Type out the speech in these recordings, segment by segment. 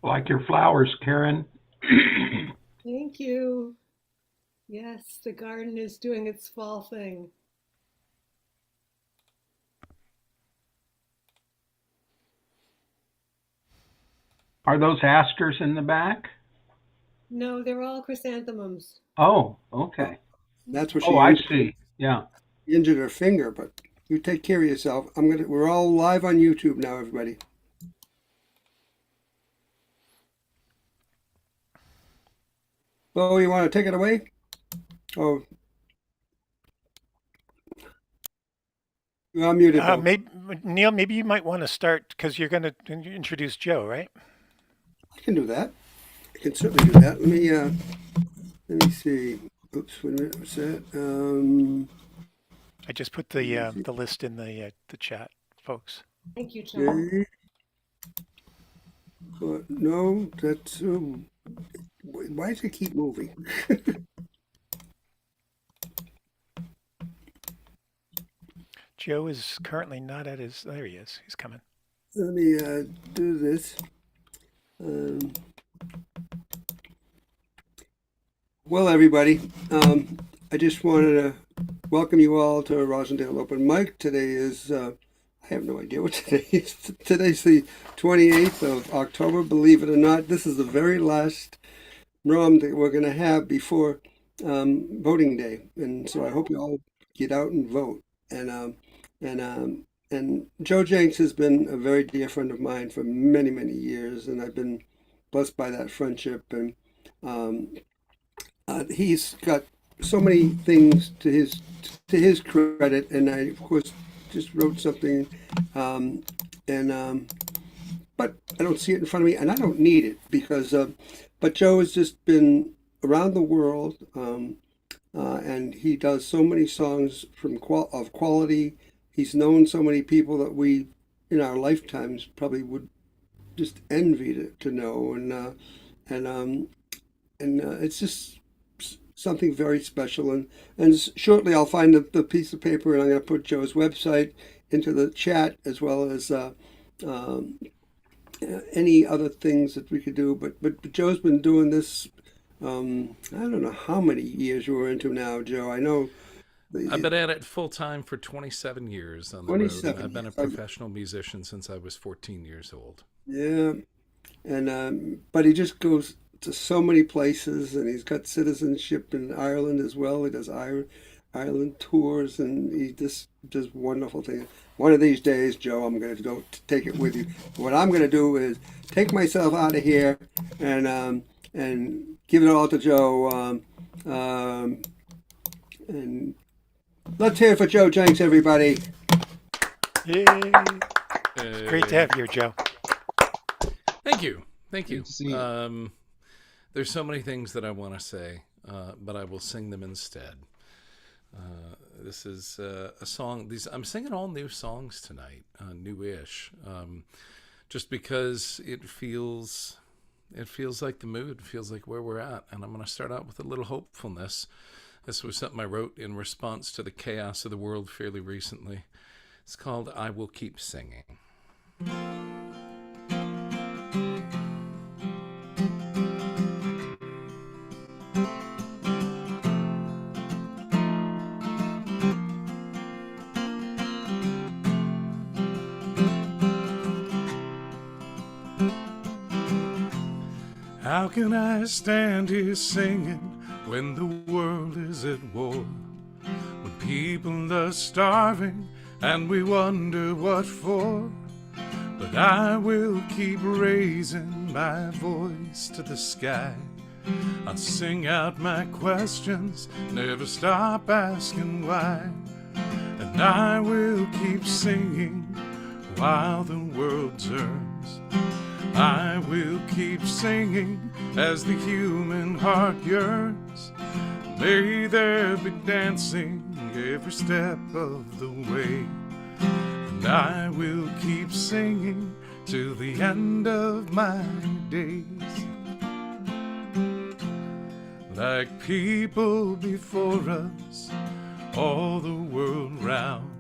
Like your flowers, Karen. Thank you. Yes, the garden is doing its fall thing. Are those asters in the back? No, they're all chrysanthemums. Oh, Oh, okay. that's what Oh, she I injured, see. Yeah. injured her finger. But you take care of yourself. We're all live on YouTube now, everybody. Oh, you want to take it away? Oh, you're unmuted, Bo. Maybe, Neil, maybe you might want to start because you're going to introduce Joe, right? I can do that. I can certainly do that. Let me see. Oops, wait a minute. What's that? I just put Let me see. the list in the chat, folks. Thank you, John. Okay. No, that's why does it keep moving? Joe is currently not at his. There he is. He's coming. Let me do this. Um, well, everybody, I just wanted to welcome you all to Roslindale Open Mic. Today is, I have no idea what today is. Today's the 28th of October. Believe it or not, this is the very last ROM that we're going to have before voting day. And so I hope you all get out and vote. And and Joe Jenks has been a very dear friend of mine for many, many years, and I've been blessed by that friendship. And um, he's got so many things to his credit, and I of course just wrote something, um, and but I don't see it in front of me, and I don't need it because. But Joe has just been around the world, and he does so many songs of quality. He's known so many people that we, in our lifetimes, probably would just envy to know, and it's just something very special. And shortly I'll find the piece of paper, and I'm going to put Joe's website into the chat as well as um, any other things that we could do. But Joe's been doing this. I don't know how many years we're into now, Joe. I know I've been at it full time for 27 years on the road, and 27 I've been a years. professional musician since I was 14 years old. Yeah, and but he just goes to so many places, and he's got citizenship in Ireland as well. He does Ireland tours, and he just does wonderful things. One of these days, Joe, I'm going to go take it with you. What I'm going to do is take myself out of here and give it all to Joe. And let's hear it for Joe Jenks, everybody. Yay! Great to have you, Joe. Thank you. Thank you. Good to see you. There's so many things that I want to say, but I will sing them instead. This is a song. I'm singing all new songs tonight, new-ish, just because it feels like the mood, feels like where we're at. And I'm going to start out with a little hopefulness. This was something I wrote in response to the chaos of the world fairly recently. It's called "I Will Keep Singing." How can I stand here singing when the world is at war? When people are starving and we wonder what for? But I will keep raising my voice to the sky. I'll sing out my questions, never stop asking why. And I will keep singing while the world turns. I will keep singing as the human heart yearns. May there be dancing every step of the way. And I will keep singing till the end of my days. Like people before us, all the world round,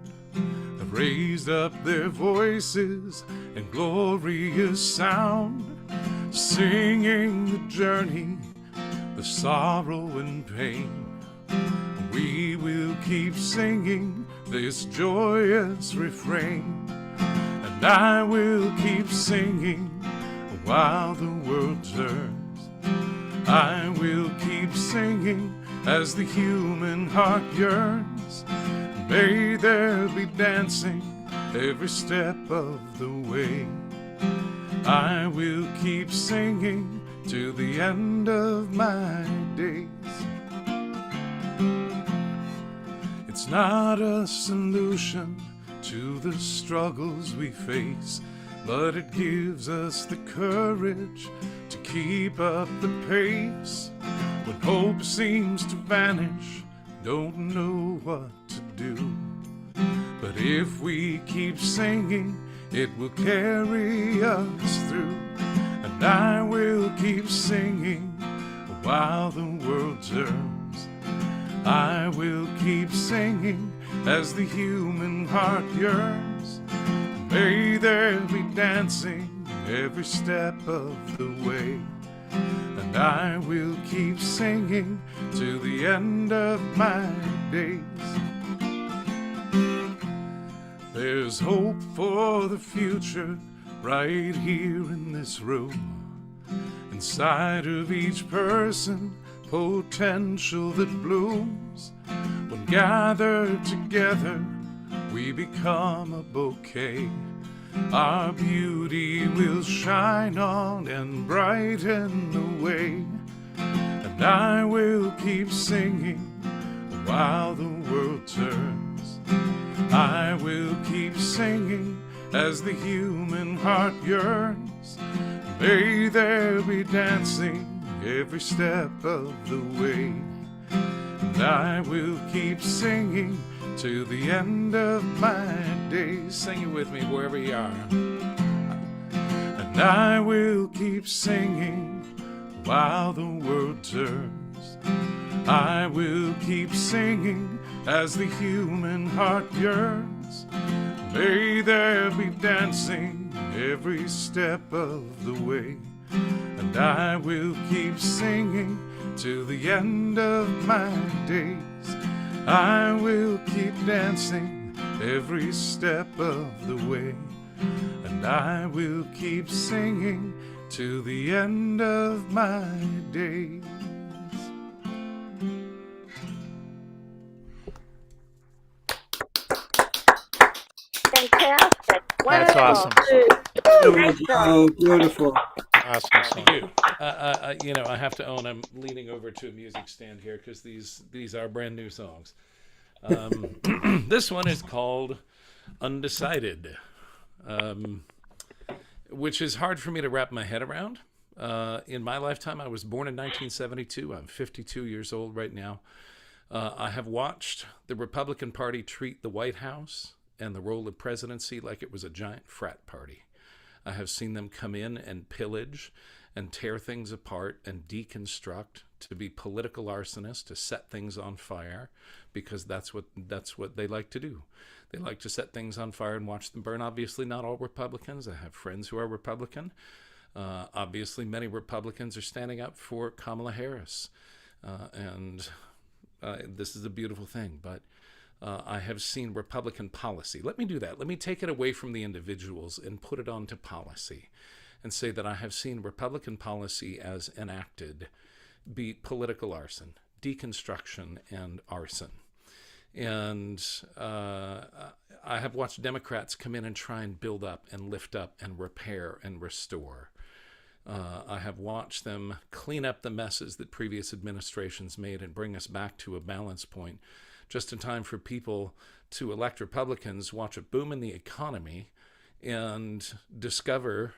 have raised up their voices in glorious sound. singing the journey, the sorrow and pain. We will keep singing this joyous refrain, and I will keep singing while the world turns. I will keep singing as the human heart yearns. May there be dancing every step of the way. I will keep singing to the end of my days. It's not a solution to the struggles we face, but it gives us the courage to keep up the pace. When hope seems to vanish, don't know what to do. But if we keep singing, it will carry us through. And I will keep singing while the world turns. I will keep singing as the human heart yearns. May there be dancing every step of the way. And I will keep singing to the end of my days. There's hope for the future right here in this room. Inside of each person, potential that blooms. When gathered together, we become a bouquet. Our beauty will shine on and brighten the way. And I will keep singing while the world turns. I will keep singing as the human heart yearns. May there be dancing every step of the way. And I will keep singing to the end of my days. Sing it with me wherever you are. And I will keep singing while the world turns. I will keep singing as the human heart yearns. May there be dancing every step of the way. And I will keep singing to the end of my days. I will keep dancing every step of the way. And I will keep singing to the end of my days. Fantastic. That's Wonderful. awesome. Oh, beautiful. Awesome song. Thank you. I have to own I'm leaning over to a music stand here because these are brand new songs. This one is called Undecided, which is hard for me to wrap my head around. In my lifetime, I was born in 1972. I'm 52 years old right now. I have watched the Republican Party treat the White House and the role of presidency like it was a giant frat party. I have seen them come in and pillage and tear things apart and deconstruct, to be political arsonists, to set things on fire, because that's what they like to do. They like to set things on fire and watch them burn. Obviously, not all Republicans. I have friends who are Republican. Obviously, many Republicans are standing up for Kamala Harris. And this is a beautiful thing, but I have seen Republican policy. Let me do that. Let me take it away from the individuals and put it onto policy and say that I have seen Republican policy as enacted be political arson, deconstruction, and arson. And I have watched Democrats come in and try and build up and lift up and repair and restore. I have watched them clean up the messes that previous administrations made and bring us back to a balance point, just in time for people to elect Republicans, watch a boom in the economy, and discover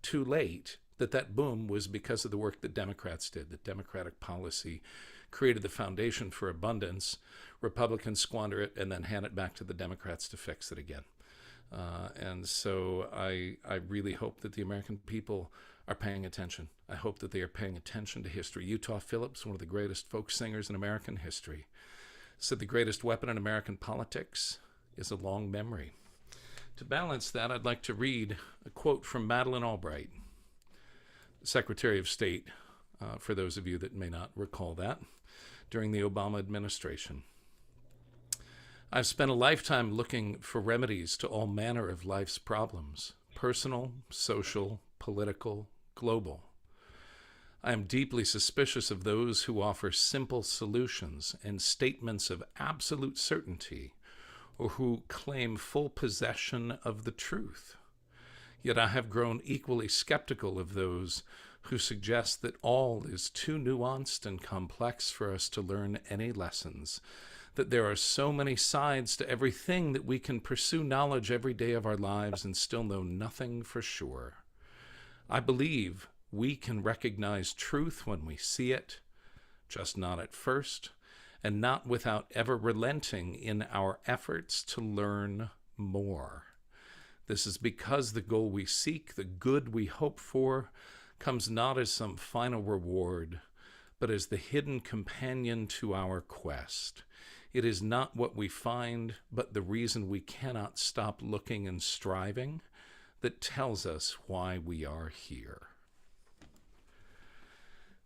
too late that boom was because of the work that Democrats did, that Democratic policy created the foundation for abundance. Republicans squander it and then hand it back to the Democrats to fix it again. And so I really hope that the American people are paying attention. I hope that they are paying attention to history. Utah Phillips, one of the greatest folk singers in American history, said the greatest weapon in American politics is a long memory. To balance that, I'd like to read a quote from Madeleine Albright. Secretary of State, for those of you that may not recall that, during the Obama administration. I've spent a lifetime looking for remedies to all manner of life's problems, personal, social, political, global. I am deeply suspicious of those who offer simple solutions and statements of absolute certainty, or who claim full possession of the truth. Yet I have grown equally skeptical of those who suggest that all is too nuanced and complex for us to learn any lessons, that there are so many sides to everything that we can pursue knowledge every day of our lives and still know nothing for sure. I believe we can recognize truth when we see it, just not at first, and not without ever relenting in our efforts to learn more. This is because the goal we seek, the good we hope for, comes not as some final reward, but as the hidden companion to our quest. It is not what we find, but the reason we cannot stop looking and striving that tells us why we are here.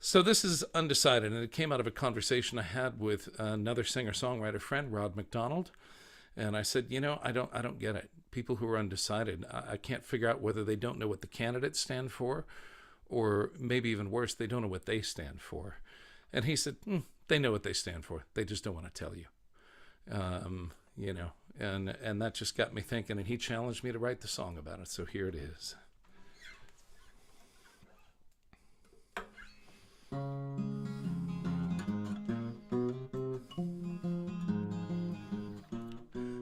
So this is Undecided, and it came out of a conversation I had with another singer-songwriter friend, Rod McDonald. And I said, I don't get it. People who are undecided, I can't figure out whether they don't know what the candidates stand for, or maybe even worse, they don't know what they stand for. And he said, they know what they stand for. They just don't want to tell you. And that just got me thinking, and he challenged me to write the song about it. So here it is.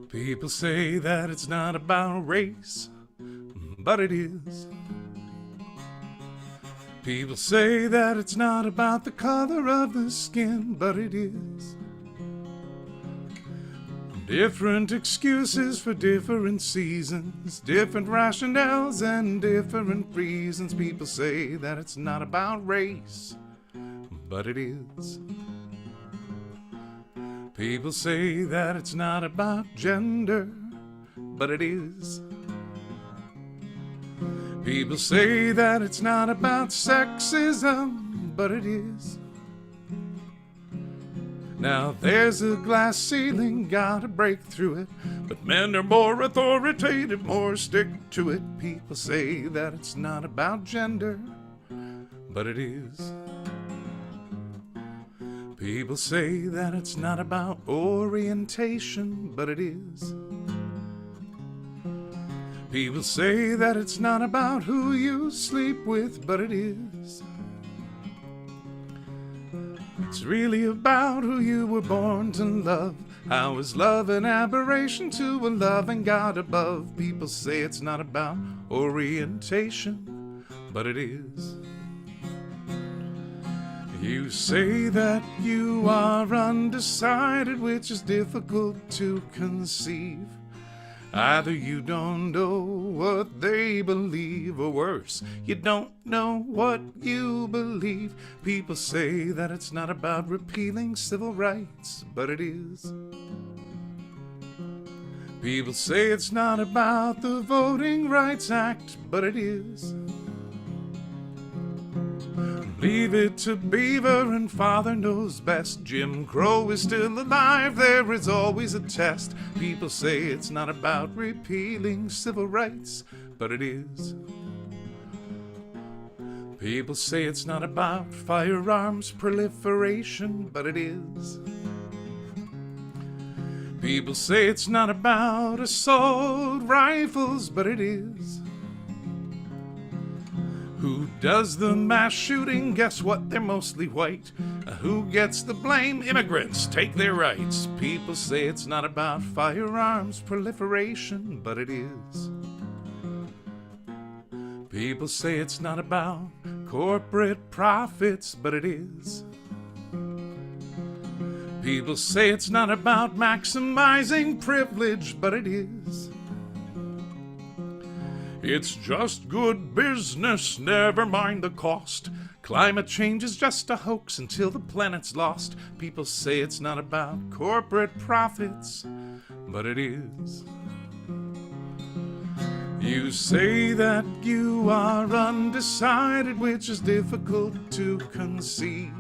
People say that it's not about race, but it is. People say that it's not about the color of the skin, but it is. Different excuses for different seasons, different rationales and different reasons. People say that it's not about race, but it is. People say that it's not about gender, but it is. People say that it's not about sexism, but it is. Now there's a glass ceiling, gotta break through it, but men are more authoritative, more stick to it. People say that it's not about gender, but it is. People say that it's not about orientation, but it is. People say that it's not about who you sleep with, but it is. It's really about who you were born to love. How is love an aberration to a loving God above? People say it's not about orientation, but it is. You say that you are undecided, which is difficult to conceive. Either you don't know what they believe, or worse, you don't know what you believe. People say that it's not about repealing civil rights, but it is. People say it's not about the Voting Rights Act, but it is. Leave it to Beaver and Father knows best. Jim Crow is still alive, there is always a test. People say it's not about repealing civil rights, but it is. People say it's not about firearms proliferation, but it is. People say it's not about assault rifles, but it is. Who does the mass shooting? Guess what? They're mostly white. Who gets the blame? Immigrants take their rights. People say it's not about firearms proliferation, but it is. People say it's not about corporate profits, but it is. People say it's not about maximizing privilege, but it is. It's just good business, never mind the cost. Climate change is just a hoax until the planet's lost. People say it's not about corporate profits, but it is. You say that you are undecided, which is difficult to conceive.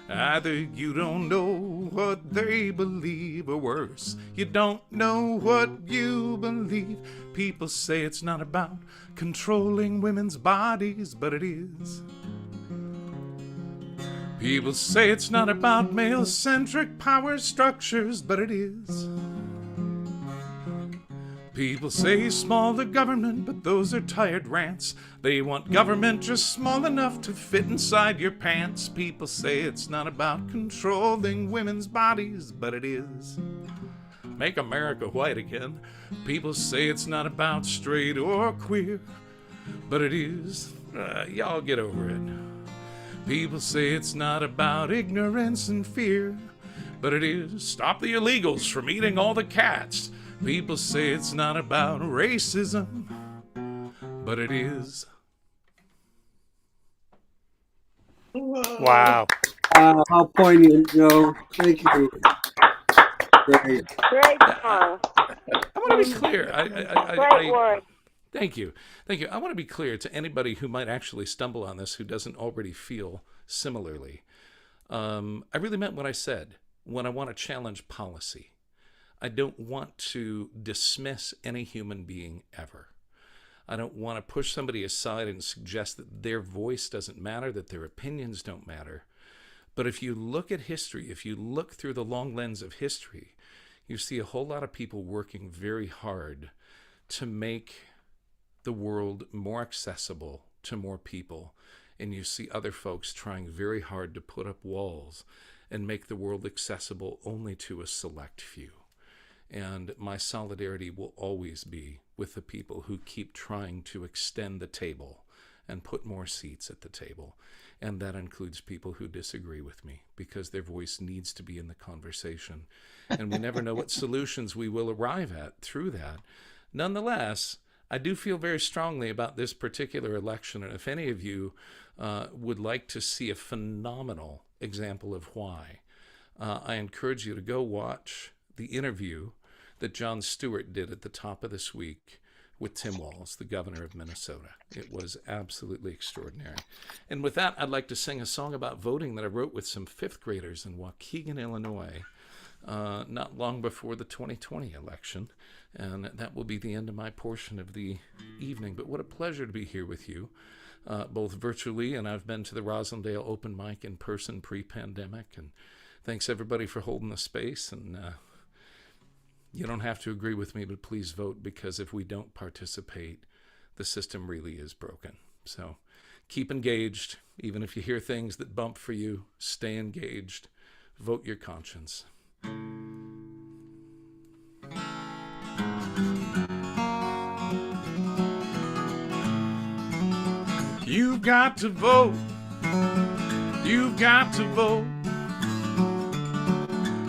Either you don't know what they believe, or worse, you don't know what you believe. People say it's not about controlling women's bodies, but it is. People say it's not about male-centric power structures, but it is. People say smaller government, but those are tired rants. They want government just small enough to fit inside your pants. People say it's not about controlling women's bodies, but it is. Make America white again. People say it's not about straight or queer, but it is. Y'all get over it. People say it's not about ignorance and fear, but it is. Stop the illegals from eating all the cats. People say it's not about racism, but it is. Whoa. Wow. How poignant, Joe. Thank you. Great. Great song. I want to be clear. Great word. Thank you. Thank you. I want to be clear to anybody who might actually stumble on this who doesn't already feel similarly. I really meant what I said when I want to challenge policy. I don't want to dismiss any human being ever. I don't want to push somebody aside and suggest that their voice doesn't matter, that their opinions don't matter. But if you look at history, if you look through the long lens of history, you see a whole lot of people working very hard to make the world more accessible to more people. And you see other folks trying very hard to put up walls and make the world accessible only to a select few. And my solidarity will always be with the people who keep trying to extend the table and put more seats at the table. And that includes people who disagree with me, because their voice needs to be in the conversation. And we never know what solutions we will arrive at through that. Nonetheless, I do feel very strongly about this particular election. And if any of you would like to see a phenomenal example of why, I encourage you to go watch the interview that Jon Stewart did at the top of this week with Tim Walz, the governor of Minnesota. It was absolutely extraordinary. And with that, I'd like to sing a song about voting that I wrote with some fifth graders in Waukegan, Illinois, not long before the 2020 election. And that will be the end of my portion of the evening. But what a pleasure to be here with you, both virtually, and I've been to the Roslindale open mic in person pre-pandemic. And thanks everybody for holding the space. And you don't have to agree with me, but please vote, because if we don't participate, the system really is broken. So keep engaged. Even if you hear things that bump for you, stay engaged. Vote your conscience. You've got to vote. You've got to vote.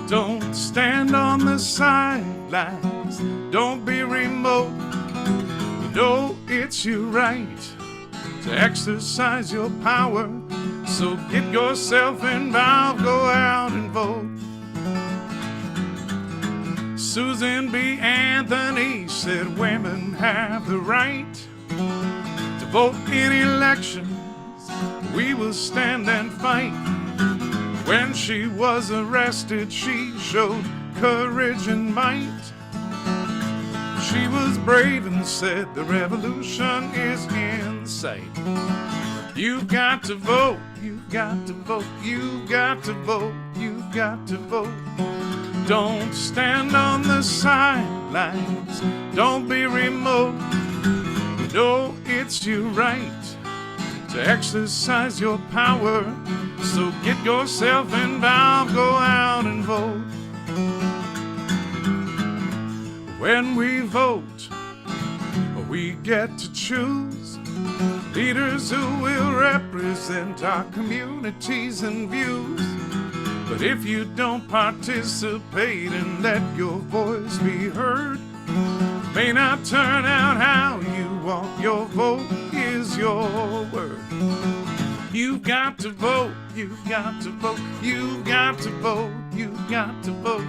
Don't stand on the sidelines. Don't be remote. You know it's your right to exercise your power. So get yourself involved. Go out and vote. Susan B. Anthony said women have the right to vote in elections. We will stand and fight. When she was arrested, she showed courage and might. She was brave and said the revolution is in sight. You've got to vote, you've got to vote, you've got to vote, you've got to vote. Don't stand on the sidelines, don't be remote. You know it's your right to exercise your power. So get yourself involved, go out and vote. When we vote, we get to choose leaders who will represent our communities and views. But if you don't participate and let your voice be heard, may not turn out how you want. Your vote is your word. You've got to vote, you've got to vote, you've got to vote, you've got to vote.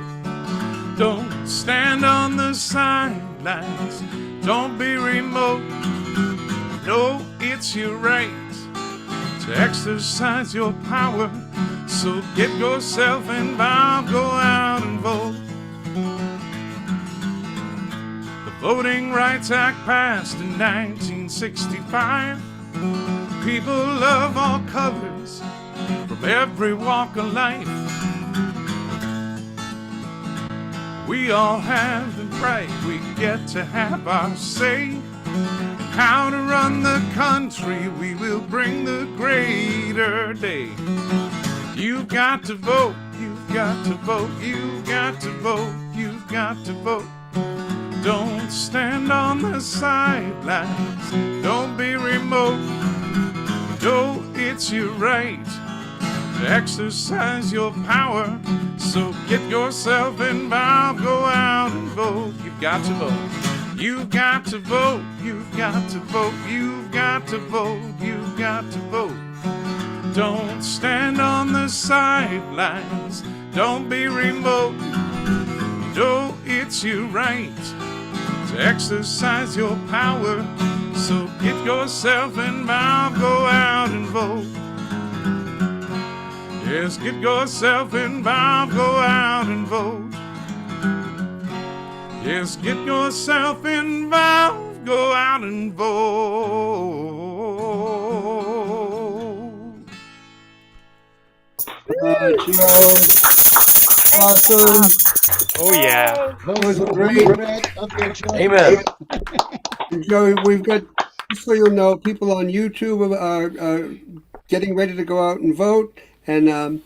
Don't stand on the sidelines. Don't be remote. No, it's your right to exercise your power. So get yourself involved. Go out and vote. The Voting Rights Act passed in 1965. People of all colors from every walk of life. We all have the right, we get to have our say. How to run the country, we will bring the greater day. You've got to vote, you've got to vote, you've got to vote, you've got to vote. Don't stand on the sidelines, don't be remote. No, it's your right to exercise your power. So get yourself involved, go out and vote. You've got to vote. You've got to vote. You've got to vote. You've got to vote. You've got to vote. Don't stand on the sidelines. Don't be remote. No, it's your right to exercise your power. So get yourself involved, go out and vote. Yes, get yourself involved, go out and vote. Yes, get yourself involved, go out and vote. Joe, awesome. Oh, yeah. That was great. Amen. Joey, we've got, just so you'll know, people on YouTube are getting ready to go out and vote, and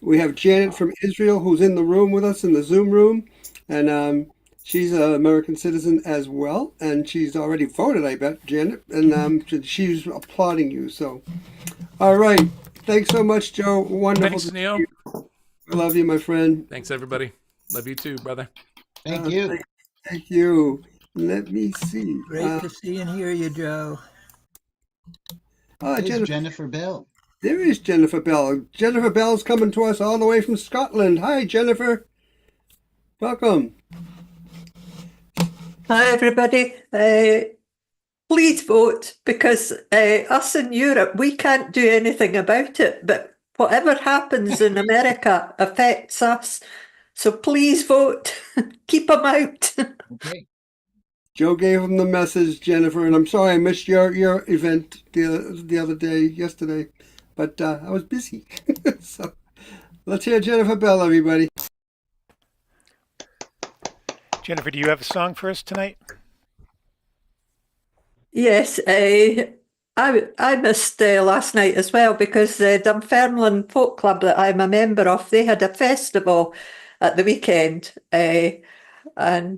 we have Janet from Israel who's in the room with us in the Zoom room, and she's an American citizen as well, and she's already voted, I bet, Janet, and she's applauding you. So, all right, thanks so much, Joe. Wonderful. Thanks, Neil. I love you, my friend. Thanks, everybody. Love you too, brother. Thank you. Thank you. Let me see. Great to see and hear you, Joe. Jennifer. Jennifer Bell. There is Jennifer Bell. Jennifer Bell's coming to us all the way from Scotland. Hi, Jennifer. Welcome. Hi, everybody. Please vote, because us in Europe, we can't do anything about it, but whatever happens in America affects us. So please vote. Keep them out. Okay. Joe gave him the message, Jennifer, and I'm sorry I missed your event the other day, yesterday, but I was busy. So let's hear Jennifer Bell, everybody. Jennifer, do you have a song for us tonight? Yes, I missed last night as well, because the Dunfermline Folk Club that I'm a member of, they had a festival at the weekend, and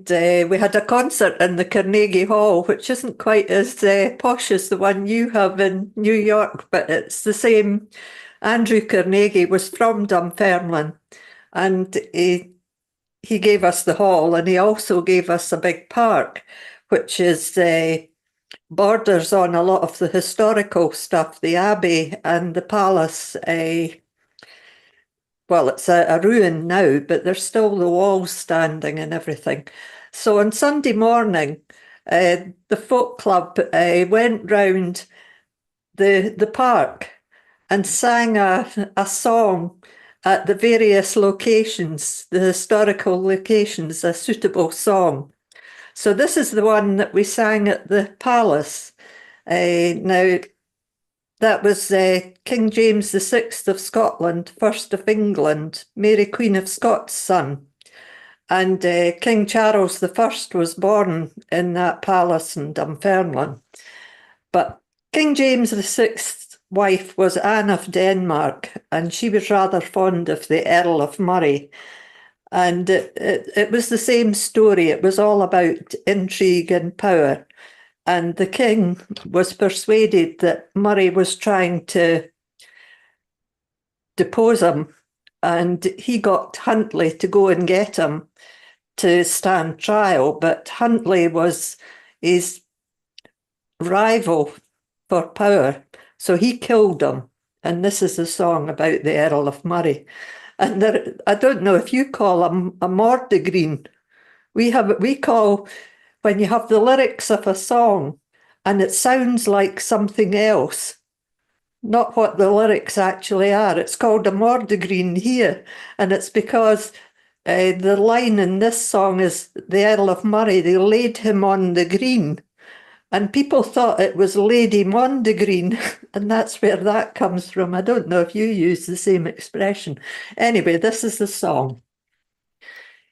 we had a concert in the Carnegie Hall, which isn't quite as posh as the one you have in New York, but it's the same. Andrew Carnegie was from Dunfermline, and he gave us the hall, and he also gave us a big park, which is borders on a lot of the historical stuff, the Abbey and the palace. Well, it's a ruin now, but there's still the walls standing and everything. So on Sunday morning, the folk club went round the park and sang a song at the various locations, the historical locations, a suitable song. So this is the one that we sang at the palace. Now, that was King James VI of Scotland, first of England, Mary Queen of Scots' son. And King Charles I was born in that palace in Dunfermline. But King James VI's wife was Anne of Denmark, and she was rather fond of the Earl of Murray. And it was the same story. It was all about intrigue and power. And the king was persuaded that Murray was trying to depose him, and he got Huntly to go and get him to stand trial. But Huntly was his rival for power, so he killed him. And this is the song about the Earl of Murray. And I don't know if you call them a mordegreen. We call when you have the lyrics of a song and it sounds like something else, not what the lyrics actually are. It's called a mordegreen here, and it's because the line in this song is the Earl of Murray, they laid him on the green. And people thought it was Lady Mondegreen, and that's where that comes from. I don't know if you use the same expression. Anyway, this is the song.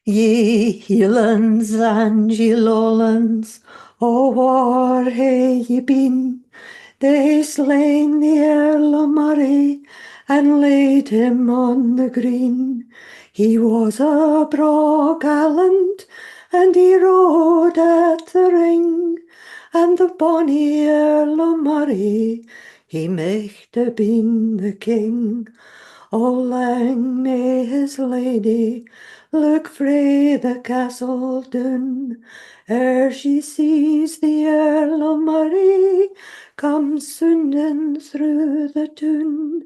Ye Hielands and ye Lowlands, oh, where hae ye been? They slain the Earl of Murray and laid him on the green. He was a braw gallant and he rode at the ring, and the bonny Earl of Murray, he might have been the king. O lang may his lady look frae the castle doon, ere she sees the Earl of Murray come sounding through the town.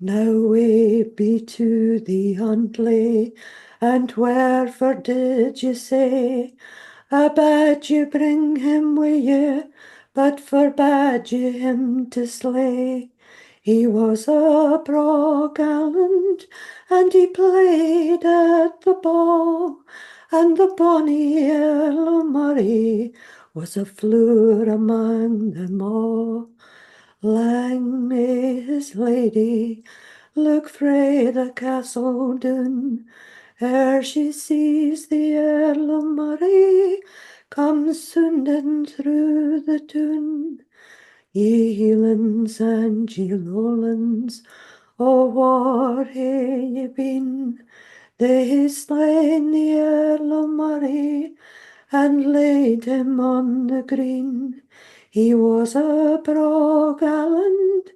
Now we be to the Huntley, and wherefore did ye say? I bade ye bring him wi' ye, but forbade ye him to slay. He was a braw gallant, and he played at the ball, and the bonny Earl of Murray was a floor among them all. Lang may his lady look frae the castle doon, ere she sees the Earl of Murray come sounding through the town. Ye Hielands and ye Lowlands, oh, where hae ye been? They slain the Earl of Murray and laid him on the green. He was a braw gallant,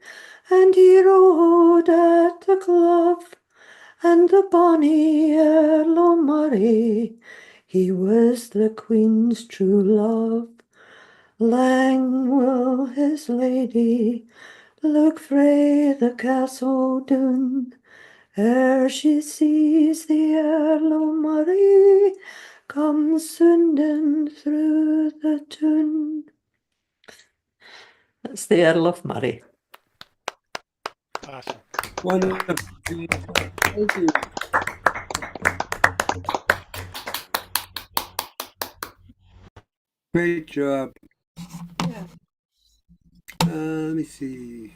and he rode at the glove, and the bonny Earl of Murray, he was the Queen's true love. Lang will his lady look frae the castle doon, ere she sees the Earl of Murray come sounding through the town. That's the Earl of Murray. Awesome. Wonderful. Thank you. Great job. Yeah. Let me see.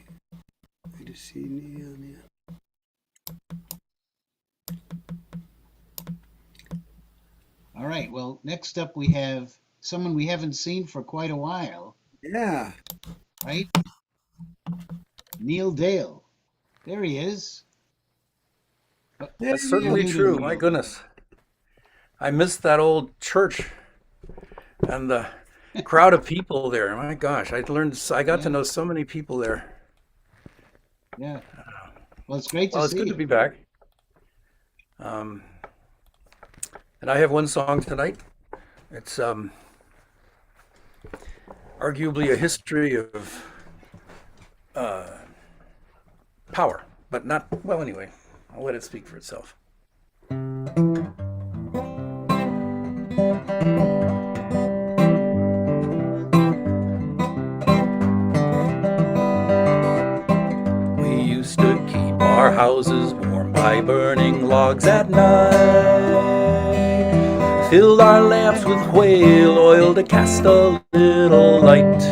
I just see Neil. All right. Well, next up we have someone we haven't seen for quite a while, Yeah. right? Neil Dale. There he is. That's certainly true. My goodness. I missed that old church and the crowd of people there. My gosh, I got to know so many people there. Yeah. Well, it's great to see Well, it's good to be back. And I have one song tonight. It's arguably a history of power, but not, well, anyway, I'll let it speak for itself. We used to keep our houses warm by burning logs at night, filled our lamps with whale oil to cast a little light.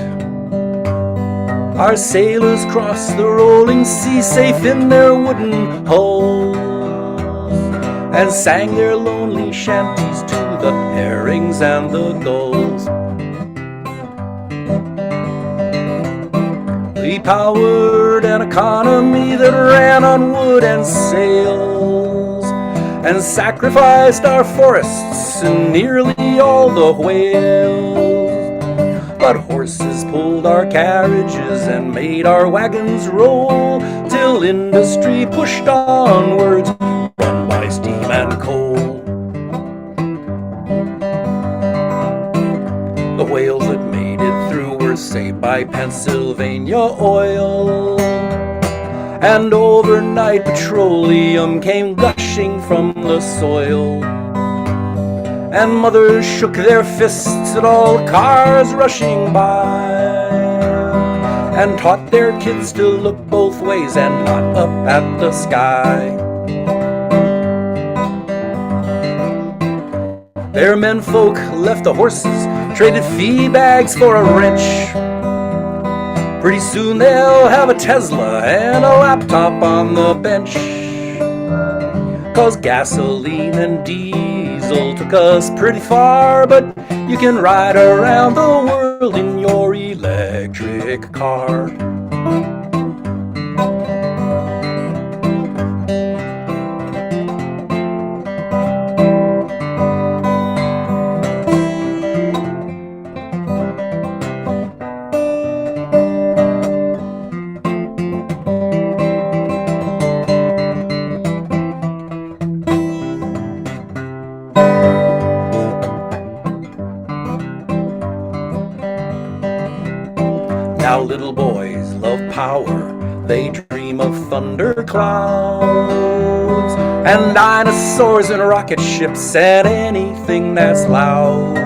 Our sailors crossed the rolling sea safe in their wooden hulls, and sang their lonely shanties to the herrings and the gulls. We powered an economy that ran on wood and sails, and sacrificed our forests and nearly all the whales. But horses pulled our carriages and made our wagons roll, till industry pushed onwards, run by steam and coal. The whales that made it through were saved by Pennsylvania oil, and overnight petroleum came gushing from the soil. And mothers shook their fists at all cars rushing by, and taught their kids to look both ways and not up at the sky. Their menfolk left the horses, traded feed bags for a wrench. Pretty soon they'll have a Tesla and a laptop on the bench. 'Cause gasoline and diesel took us pretty far, but you can ride around the world in your electric car. Now little boys love power, they dream of thunder clouds, and dinosaurs and rocket ships and anything that's loud.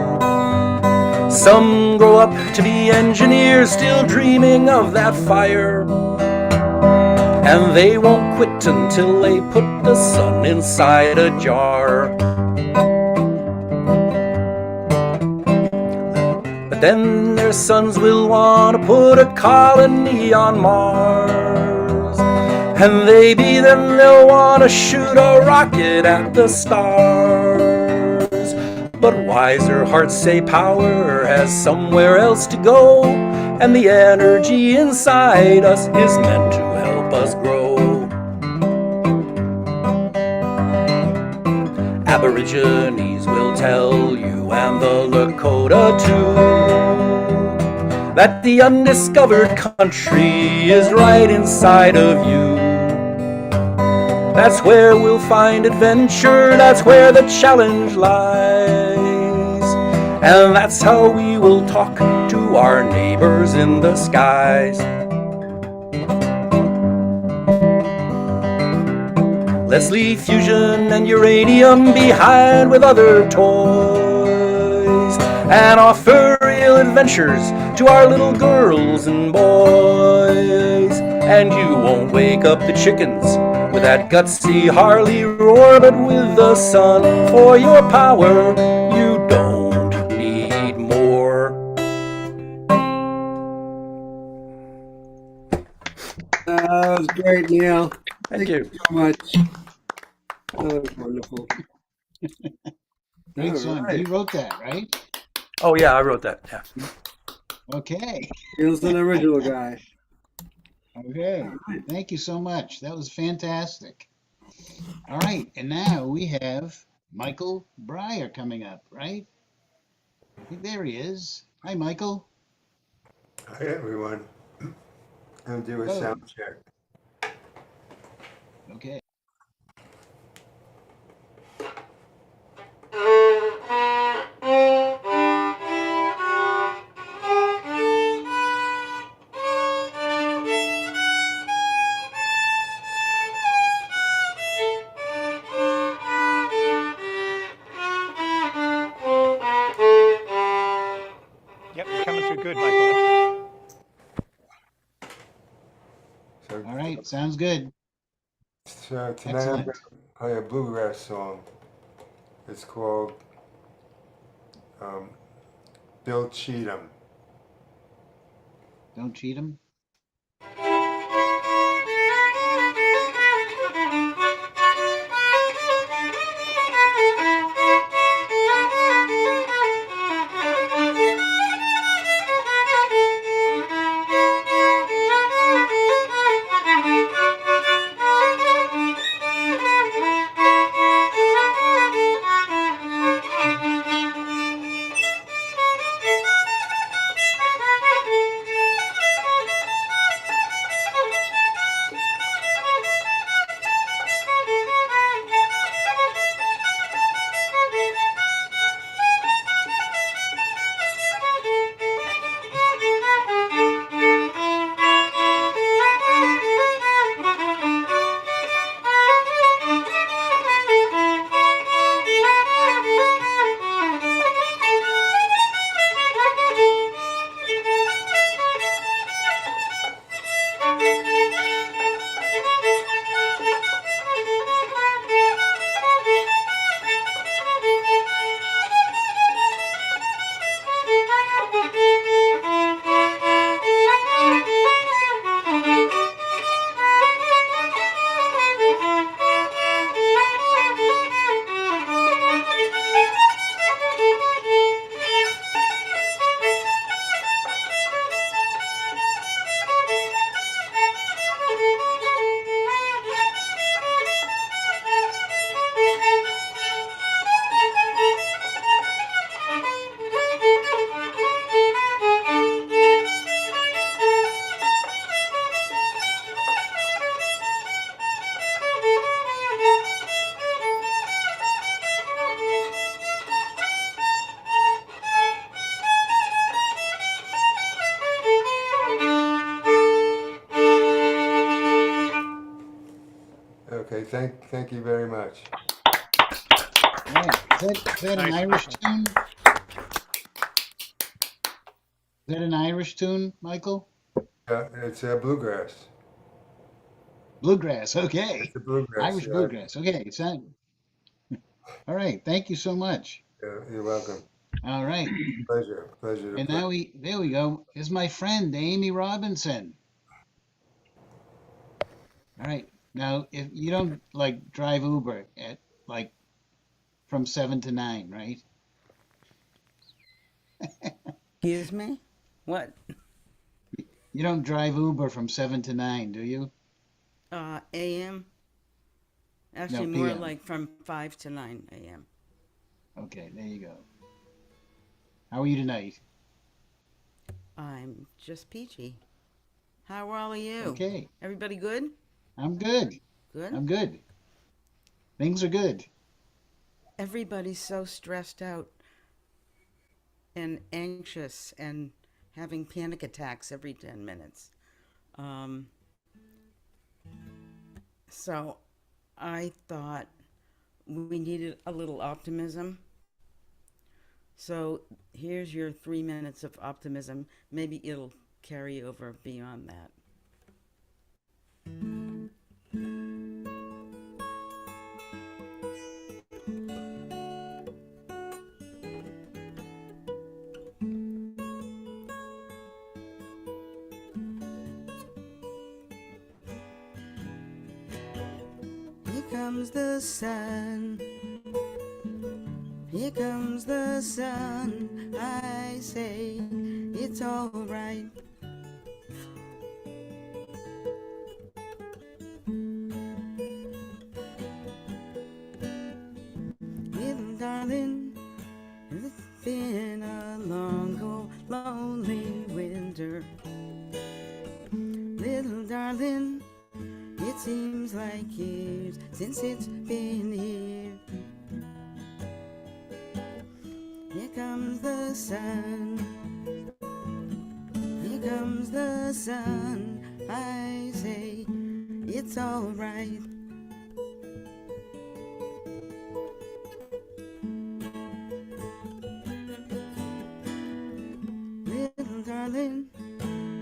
Some grow up to be engineers, still dreaming of that fire, and they won't quit until they put the sun inside a jar. Then their sons will want to put a colony on Mars, and maybe then they'll want to shoot a rocket at the stars. But wiser hearts say power has somewhere else to go, and the energy inside us is meant to help us grow. Aborigines will tell you, and the Lakota too, that the undiscovered country is right inside of you. That's where we'll find adventure, that's where the challenge lies, and that's how we will talk to our neighbors in the skies. Let's leave fusion and uranium behind with other toys, and offer real adventures to our little girls and boys. And you won't wake up the chickens with that gutsy Harley roar, but with the sun for your power, you don't need more. That was great, Neil. Thank you so much. That was wonderful. Great song. Right. You wrote that, right? Oh yeah, I wrote that. Yeah. Okay. Neil's an original guy. Okay. Thank you so much. That was fantastic. All right. And now we have Michael Breyer coming up, right? I think there he is. Hi, Michael. Hi, everyone. I'll do a Oh. sound check. Okay. Yep, you're coming through good, Michael. So, All right. Sounds good. so tonight I'm Excellent. going to play a bluegrass song. It's called Bill Cheatham. Don't cheat him. Thank you very much. All right. Is that an Nice. Irish tune? Is that an Irish tune, Michael? It's bluegrass. Bluegrass. Okay. It's a bluegrass. Irish Yeah, bluegrass. Okay. All right. Thank you so much. you're welcome. All right. Pleasure to And play. now there we go. Is my friend Amy Robinson. All right. Now, if you don't like drive Uber at like from 7 to 9, right? Excuse me? What? You don't drive Uber from 7 to 9, do you? AM? Actually, No, more PM. like from 5 to 9 AM. Okay, there you go. How are you tonight? I'm just peachy. How are all of you? Okay, Everybody good? I'm good. Good? I'm good. Things are good. Everybody's so stressed out and anxious and having panic attacks every 10 minutes. So I thought we needed a little optimism. So here's your 3 minutes of optimism. Maybe it'll carry over beyond that. Here comes the sun. Here comes the sun. I say it's all right. Little darling, it's been a long, cold, lonely winter. Little darling, it seems like years since it's been here. Here comes the sun. Here comes the sun. I say it's all right. Little darling,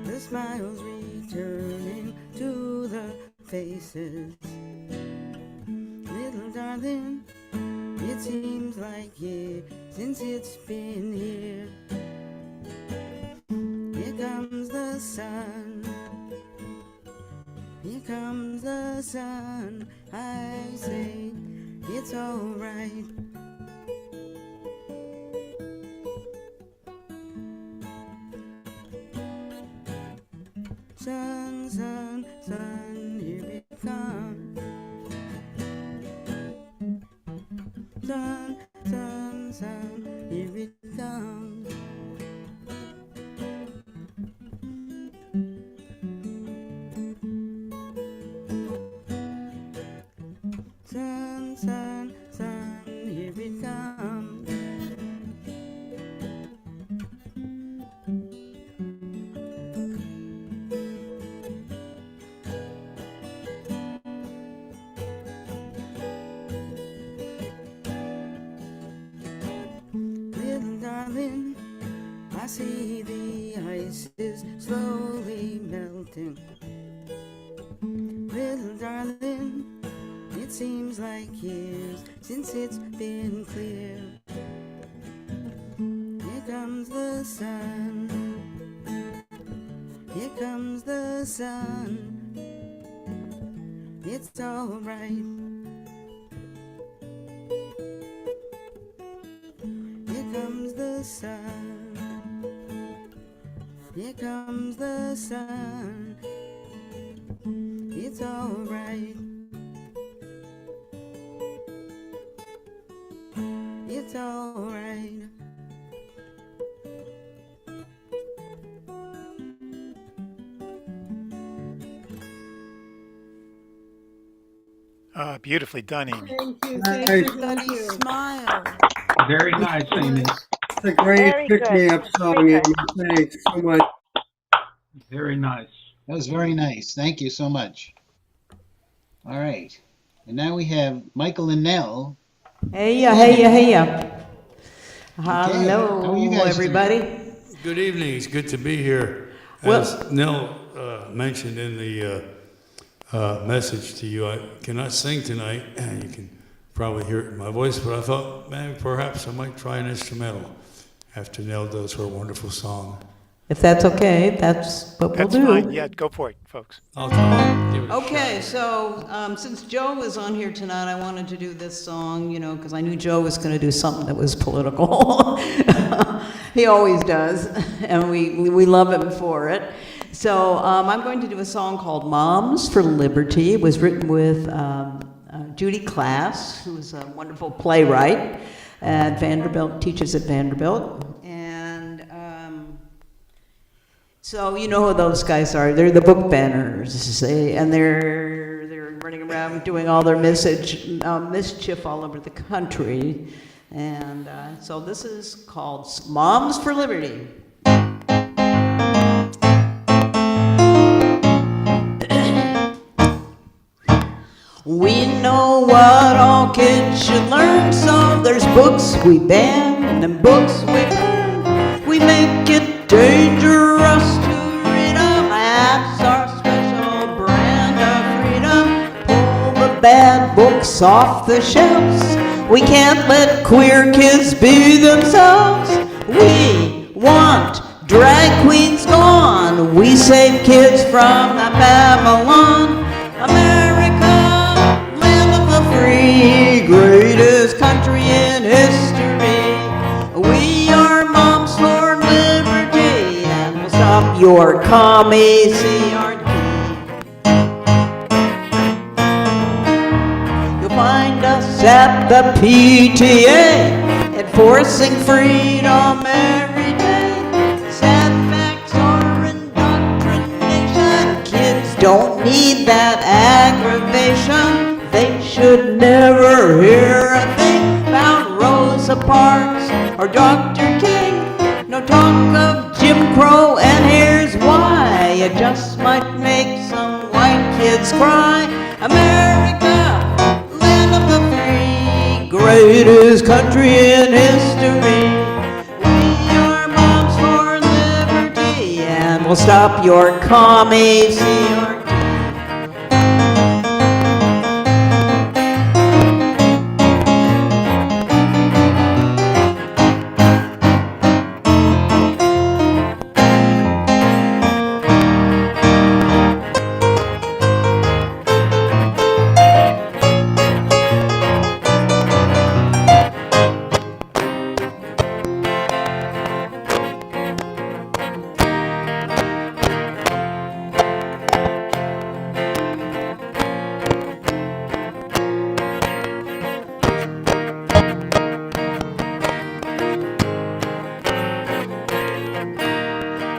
the smiles returning to the faces. Little darling, it seems like years since it's been here. Here comes the sun. Here comes the sun. I say it's all right. Sun, sun, sun, here it comes. Sun, sun, sun, here it comes. Sun, sun, sun, here it comes. Little darling, I see the ice is slowly melting. Little darling, it seems like years since it's been clear. Here comes the sun. Here comes the sun. It's all right. Here comes the sun. Here comes the sun. It's all right. It's all right. Beautifully done, Amy. Thank you. Nice. Thank you. Everybody Thank you. smile. Very nice, Amy. It's a great Very good. pick-me-up song, Very Amy. good. Thanks so much. Very nice. That was very nice. Thank you so much. All right. And now we have Michael and Nell. Hey ya, hey ya, hey ya. Okay, how are you Hello, guys everybody. Good evening. It's good to be here. Well- As Nell mentioned in the message to you, I cannot sing tonight, and you can probably hear it in my voice, but I thought, man, perhaps I might try an instrumental after Nell does her wonderful song. If that's okay, that's what we'll That's do. fine. Yeah, go for it, folks. I'll try. Give it a Okay, shot. so since Joe was on here tonight, I wanted to do this song, because I knew Joe was going to do something that was political. He always does, and we love him for it. So I'm going to do a song called Moms for Liberty. It was written with Judy Class, who's a wonderful playwright at Vanderbilt, teaches at Vanderbilt. And so you know who those guys are. They're the book banners, and they're running around doing all their mischief all over the country. And so this is called Moms for Liberty. We know what all kids should learn, so there's books we ban and books we burn. We make it dangerous to read 'em. That's our special brand of freedom. Pull the bad books off the shelves. We can't let queer kids be themselves. We want drag queens gone. We save kids from the Babylon. America, land of the free, greatest country in history. We are moms for liberty, and we'll stop your commie CRT. You'll find us at the PTA, enforcing freedom every day. Setbacks are indoctrination. Kids don't need that aggravation. They should never hear a thing about Rosa Parks or Dr. King. No talk of Jim Crow, and here's why. It just might make some white kids cry. America, land of the free, greatest country in history. We are moms for liberty, and we'll stop your commie CRT.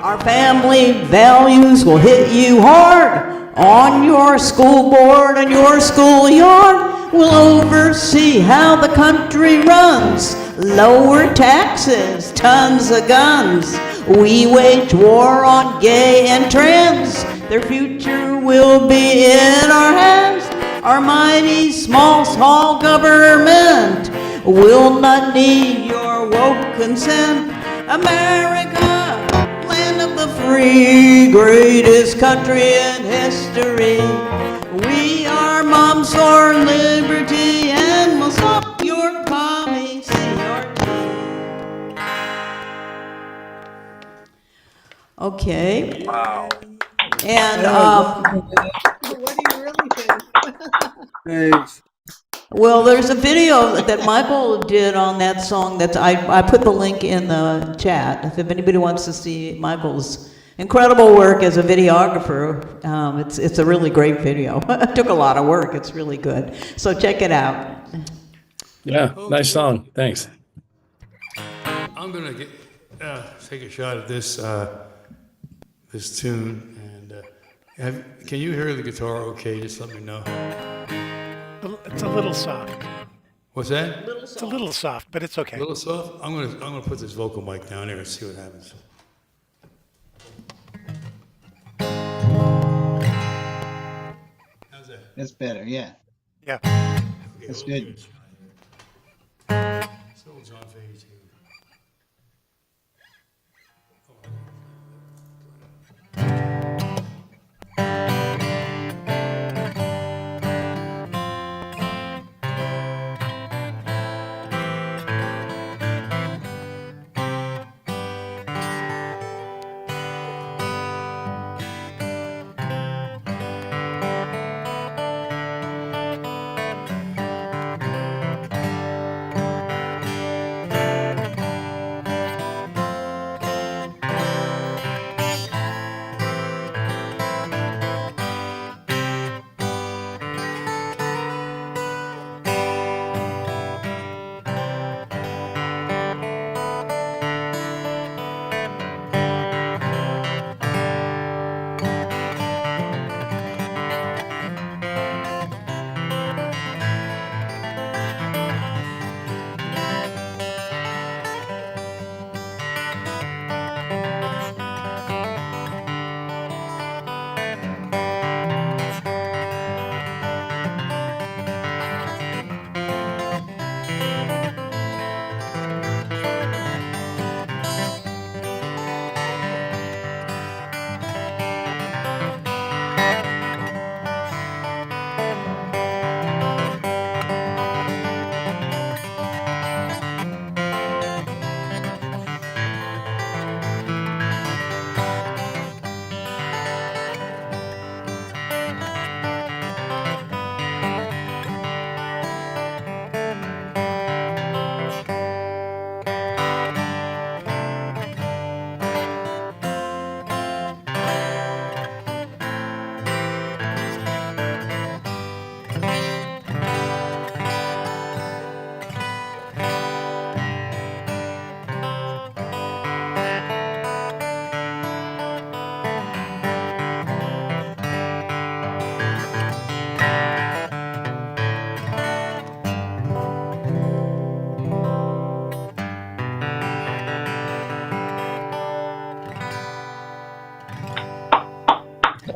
Our family values will hit you hard. On your school board and your schoolyard, we'll oversee how the country runs. Lower taxes, tons of guns. We wage war on gay and trans. Their future will be in our hands. Our mighty small government will not need your woke consent. America, land of the free, greatest country in history. We are moms for liberty, and we'll stop your commie CRT. Okay. Wow. And What do you really think? Thanks. well, there's a video that Michael did on that song that I put the link in the chat. If anybody wants to see Michael's incredible work as a videographer, it's a really great video. It took a lot of work. It's really good. So check it out. Yeah, nice song. Thanks. I'm gonna take a shot at this this tune, and can you hear the guitar? Okay, just let me know. It's a little soft. What's that? It's a little soft, but it's okay. A little soft. I'm gonna put this vocal mic down there and see what happens. How's that? That's better, yeah. Yeah. That's good. So John Fahey too.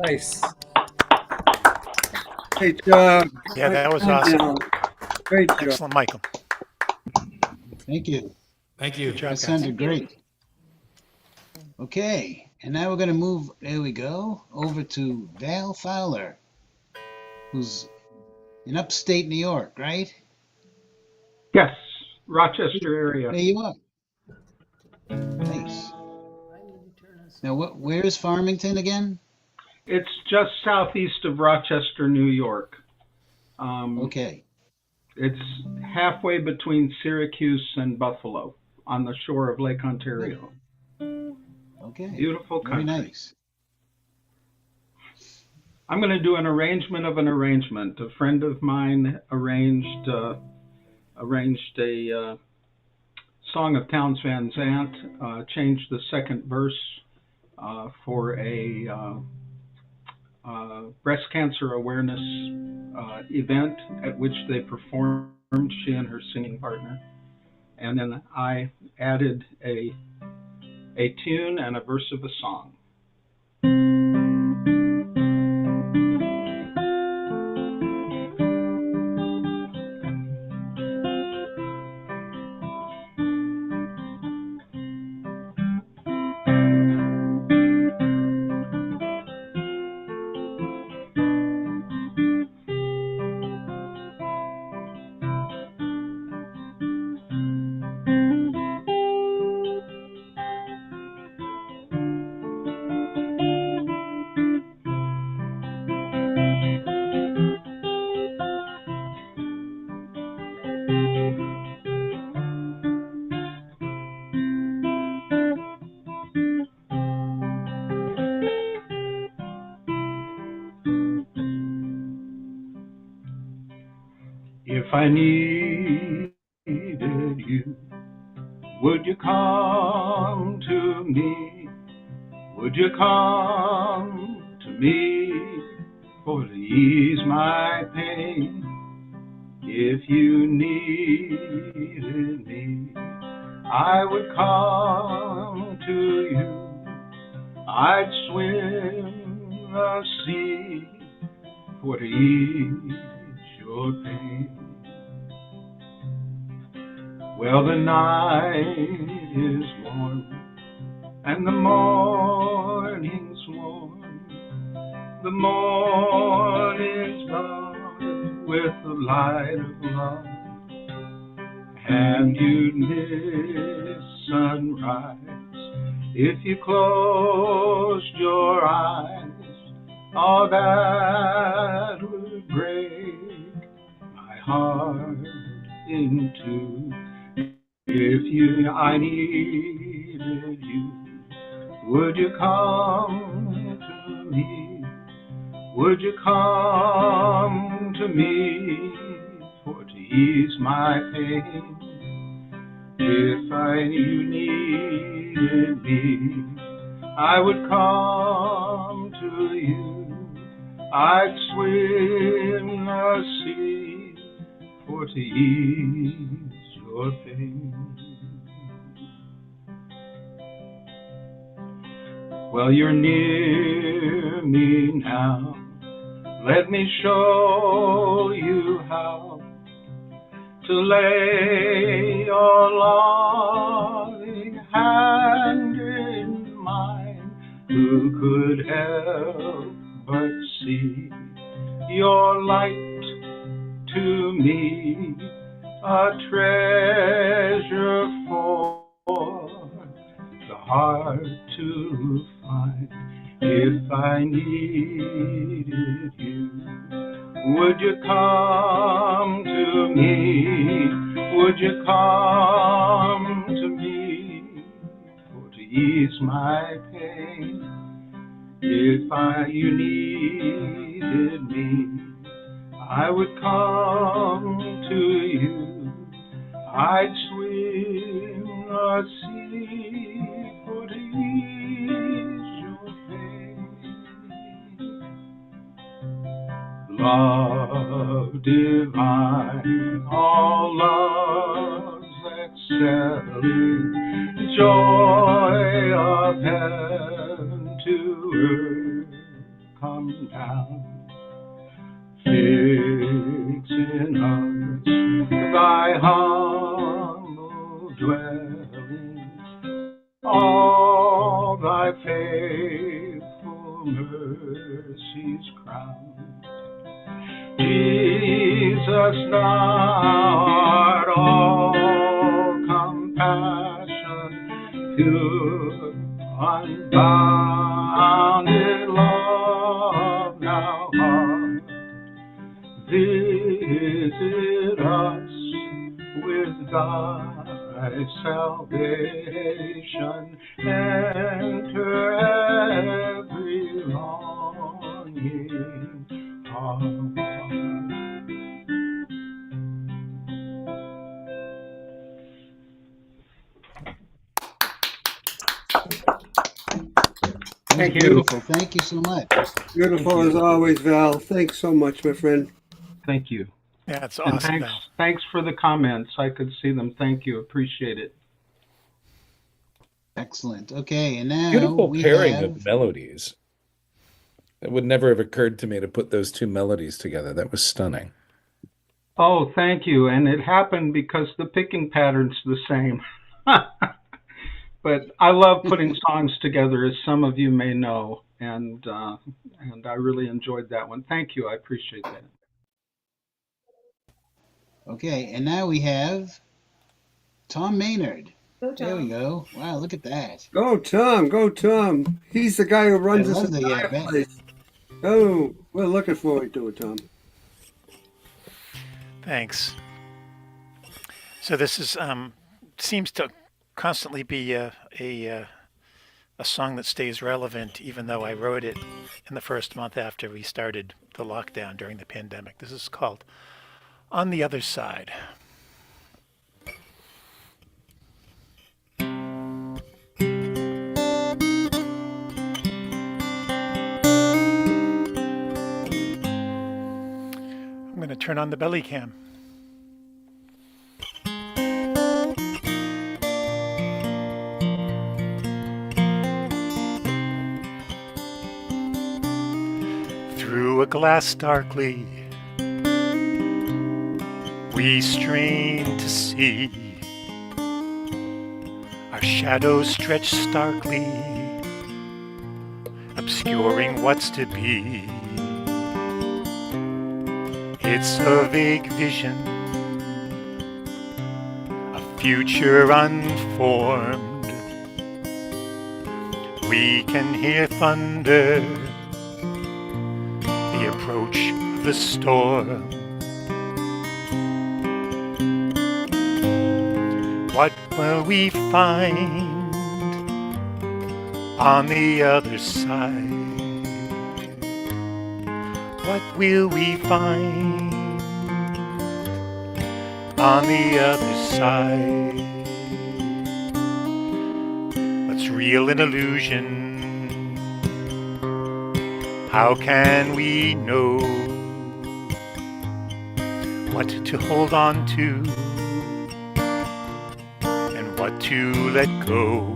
Nice. Great job. Yeah, that was Good awesome. job. Great job. Excellent, Michael. Thank you. Thank you. Good job, That guys. sounded great. Okay, and now we're going to move, there we go, over to Val Fowler, who's in upstate New York, right? Yes, Rochester area. There you are. Nice. Now, where is Farmington again? It's just southeast of Rochester, New York. Okay. It's halfway between Syracuse and Buffalo on the shore of Lake Ontario. Okay. Beautiful country. Very nice. I'm going to do an arrangement of an arrangement. A friend of mine arranged a song of Townes Van Zandt, changed the second verse for a breast cancer awareness event at which they performed, she and her singing partner. And then I added a tune and a verse of a song. If I needed you, would you come to me? Would you come to me for to ease my pain? If you needed me, I would come to you. I'd swim the sea for to ease your your pain. Well, the night is warm and the morning's warm. The morning's dawned with the light of love, and you'd miss sunrise if you closed your eyes. Oh, that would break my heart in two. If I needed you, would you come to me? Would you come to me for to ease my pain? If you needed me, I would come to you. I'd swim the sea for to ease your pain. Well, you're near me now. Let me show you how to lay your loving hand in mine. Who could help but see your light to me, a treasure for the heart to find? If I needed you, would you come to me? Would you come to me for to ease my pain? If you needed me, I would come to you. I'd swim the sea for to ease your pain. Love divine, all love's excelling, joy of heaven to earth come down. Fix in us thy humble dwelling, all thy faithful mercies crown. Jesus, thou art all compassion, pure, unbounded love, thou art. Visit us with thy salvation, enter every longing heart. Thank you. Beautiful. Thank you so much. Beautiful as always, Val. Thanks so much, my friend. Thank you. Yeah, it's And awesome, Val. thanks for the comments. I could see them. Thank you. Appreciate it. Excellent. Okay, and now Beautiful we pairing have... of melodies. It would never have occurred to me to put those two melodies together. That was stunning. Oh, thank you. And it happened because the picking pattern's the same. But I love putting songs together, as some of you may know, and I really enjoyed that one. Thank you. I appreciate that. Okay, and now we have Tom Maynard. Go, Tom. There we go. Wow, look at that. Go, Tom. Go, Tom. He's the guy who runs this entire place. Oh, we're looking forward to it, Tom. Thanks. So this is seems to constantly be a song that stays relevant, even though I wrote it in the first month after we started the lockdown during the pandemic. This is called On the Other Side. I'm going to turn on the belly cam. Through a glass darkly, We strain to see our shadows stretch starkly, obscuring what's to be. It's a vague vision, a future unformed. We can hear thunder, the approach of the storm. What will we find on the other side? What will we find on the other side? What's real an illusion? How can we know what to hold on to and what to let go?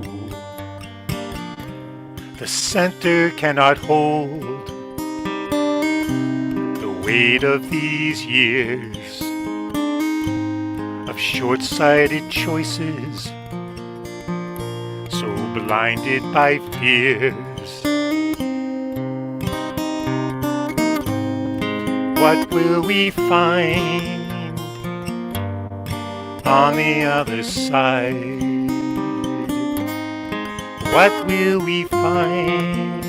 The center cannot hold the weight of these years of short-sighted choices, so blinded by fears. What will we find on the other side? What will we find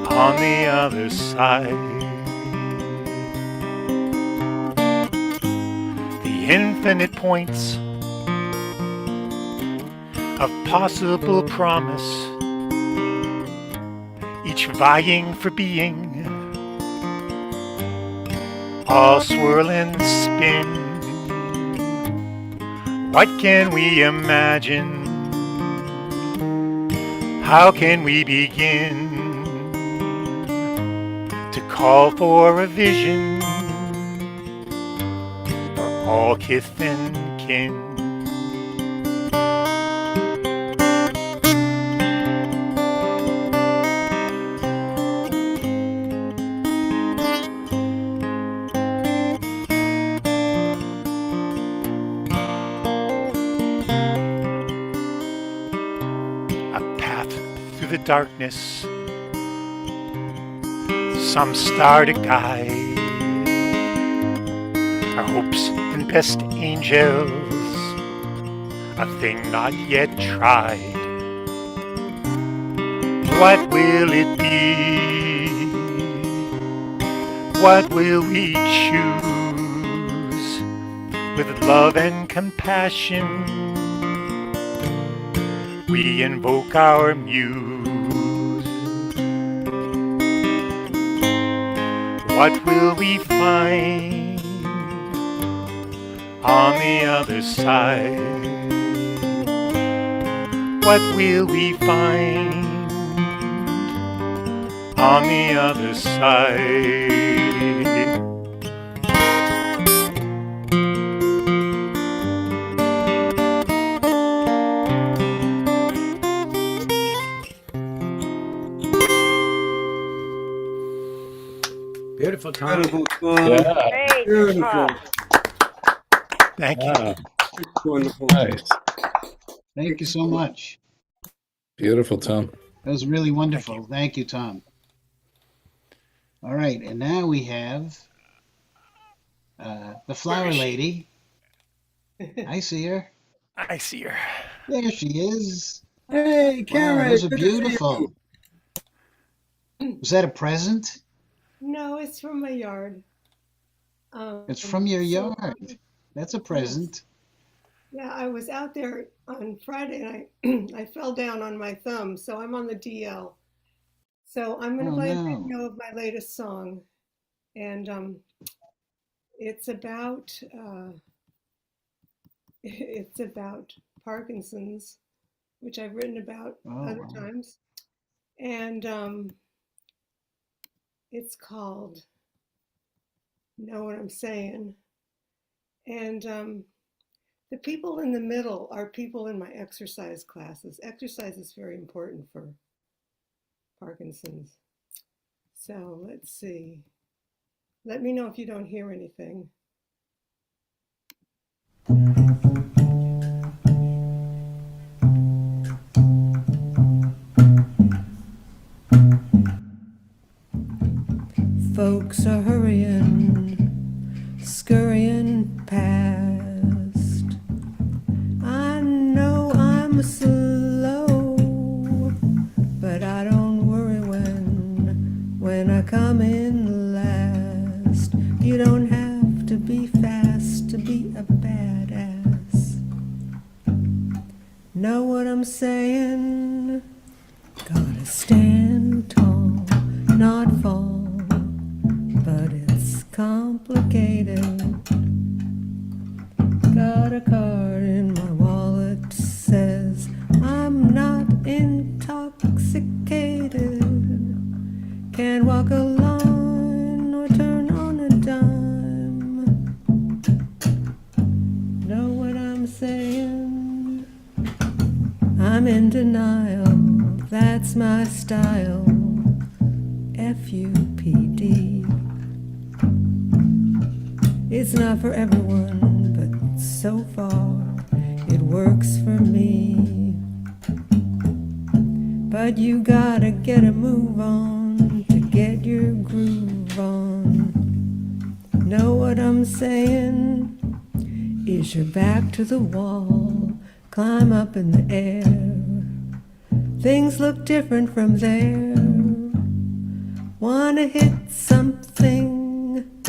on the other side? The infinite points of possible promise, each vying for being, all swirl and spin. What can we imagine? How can we begin to call for a vision for all kith and kin? The darkness, some star to guide our hopes and best angels, a thing not yet tried. What will it be? What will we choose? With love and compassion we invoke our muse. What will we find on the other side? What will we find on the other side? Beautiful, Tom. Beautiful, Tom. Yeah. Great. Beautiful. Thank you. Wow. Wonderful. Nice. Thank you so much. Beautiful, Tom. That was really wonderful. Thank you, Tom. All right, and now we have the flower lady. I see her. I see her. There she is. Hey, Wow, Karen. those are good to see beautiful. Was that a present? No, it's from my yard. It's from your So, yard. That's a present. yeah, I was out there on Friday and I fell down on my thumb, so I'm on the DL. So I'm going to Oh, play a no. video of my latest song, and it's about it's about Parkinson's, which I've written about Oh, other wow. times, and it's called "Know What I'm Saying," and the people in the middle are people in my exercise classes. Exercise is very important for Parkinson's. So let's see. Let me know if you don't hear anything. folks are hurrying, scurrying past. I know I'm slow, but I don't worry when I come in last. You don't have to be fast to be a badass. Know what I'm saying? Gotta stand tall, not fall, but it's complicated. Got a card in my wallet, says I'm not intoxicated. Can't walk a line or turn on a dime. Know what I'm saying? I'm in denial, that's my style. FUPD. It's not for everyone, but so far it works for me. But you gotta get a move on to get your groove on. Know what I'm saying? Is your back to the wall, climb up in the air. Things look different from there. Wanna hit something,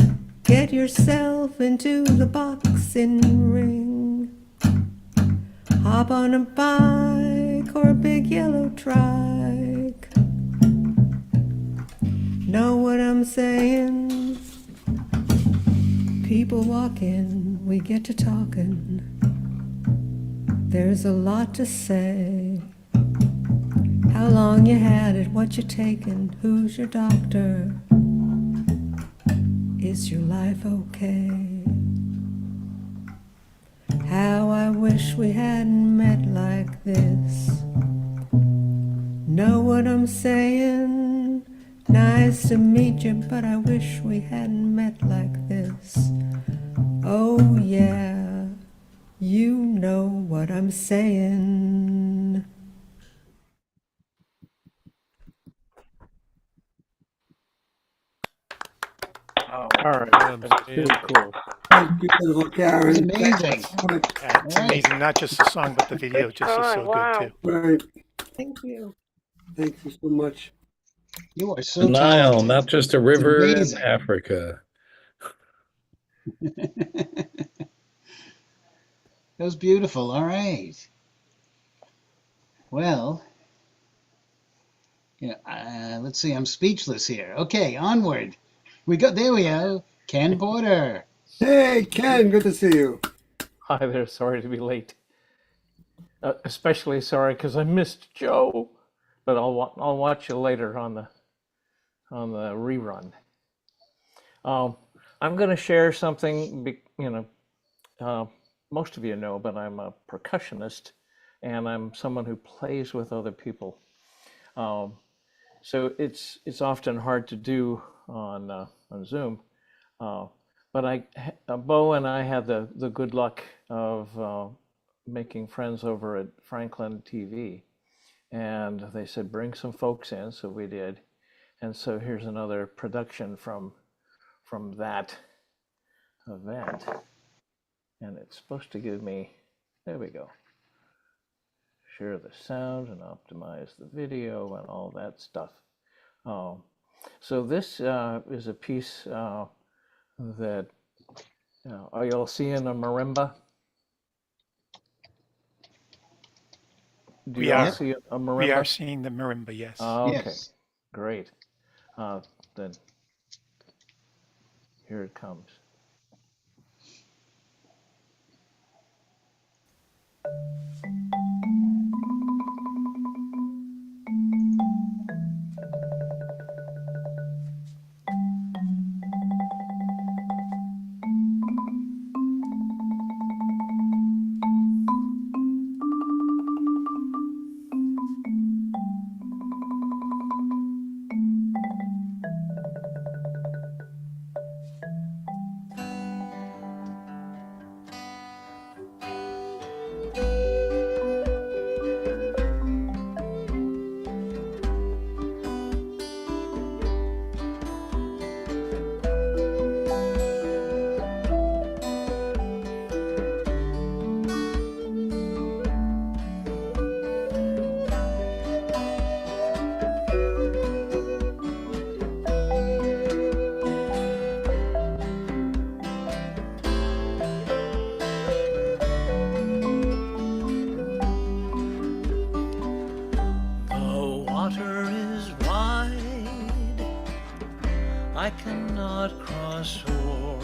get yourself into the boxing ring. Hop on a bike or a big yellow trike. Know what I'm saying? People walking, we get to talking. There's a lot to say. How long you had it, what you taking, who's your doctor? Is your life okay? How I wish we hadn't met like this. Know what I'm saying? Nice to meet you, but I wish we hadn't met like this. Oh yeah, you know what I'm saying. Oh, All right, that's too cool. Thank you, beautiful Karen. It's Thank you amazing. so much. it's amazing. Not just the song, but the video just is so wow. good too. Right. Thank you. Thank you so much. You are The so Nile, talented. not just a It's river in amazing. Africa. That was beautiful. All right. Well, let's see. I'm speechless here. Okay, onward. There we go. Ken Porter. Hey, Ken, good to see you. Hi there. Sorry to be late. Especially sorry because I missed Joe. But I'll watch you later on the rerun. I'm going to share something. Most of you know, but I'm a percussionist, and I'm someone who plays with other people. So it's often hard to do on Zoom. But Bo and I had the good luck of making friends over at Franklin TV, and they said bring some folks in, so we did, and so here's another production from that event, and it's supposed to give me. There we go. Share the sound and optimize the video and all that stuff. So this is a piece that are you all seeing a marimba? Do We you all are. see a marimba? We are seeing the marimba, yes. Okay, Yes. great. Then here it comes. I cannot cross o'er,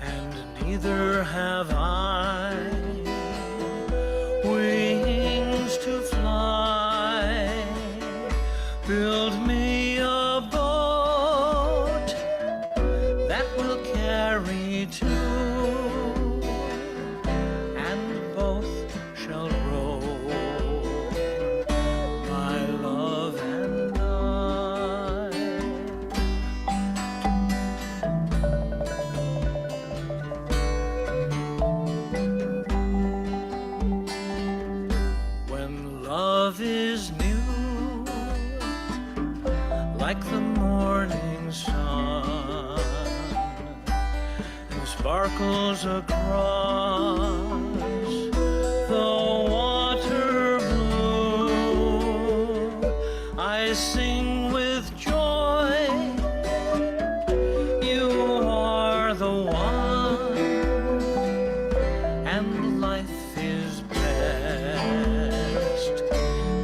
and neither have I wings to fly. Build me a boat that will carry two, and both shall row, my love and I. When love is new, like the morning sun, and sparkles across the water blue, I sing with joy, you are the one, and life is best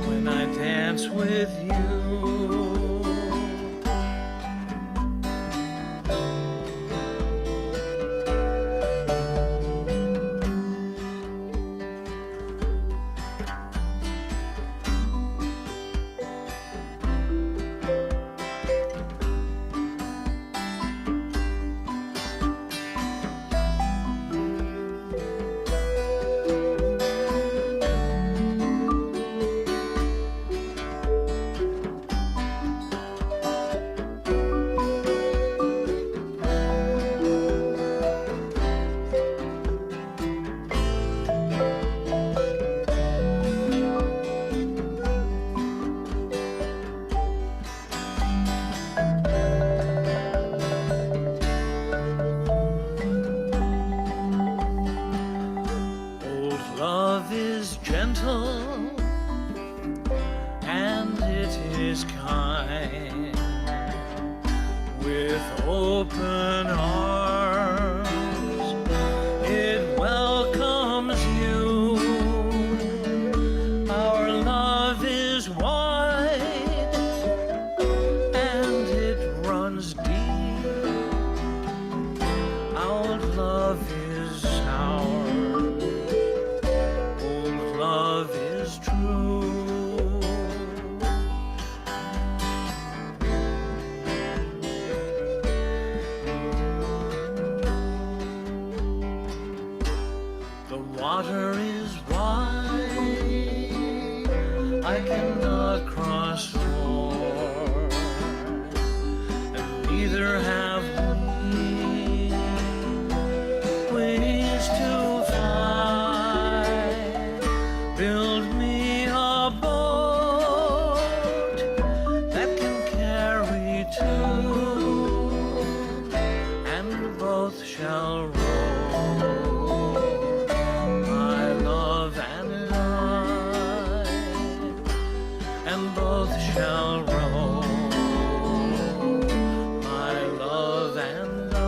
when I dance with you. Old love is gentle, and it is kind. With open arms, it welcomes you. Our love is wide, and it runs deep. Our love is ours. Old love is true. The water is wide, I cannot cross o'er, and neither have wings to fly. Build me a boat that can carry two, and both shall row, my love and I, and both shall row, my love and I.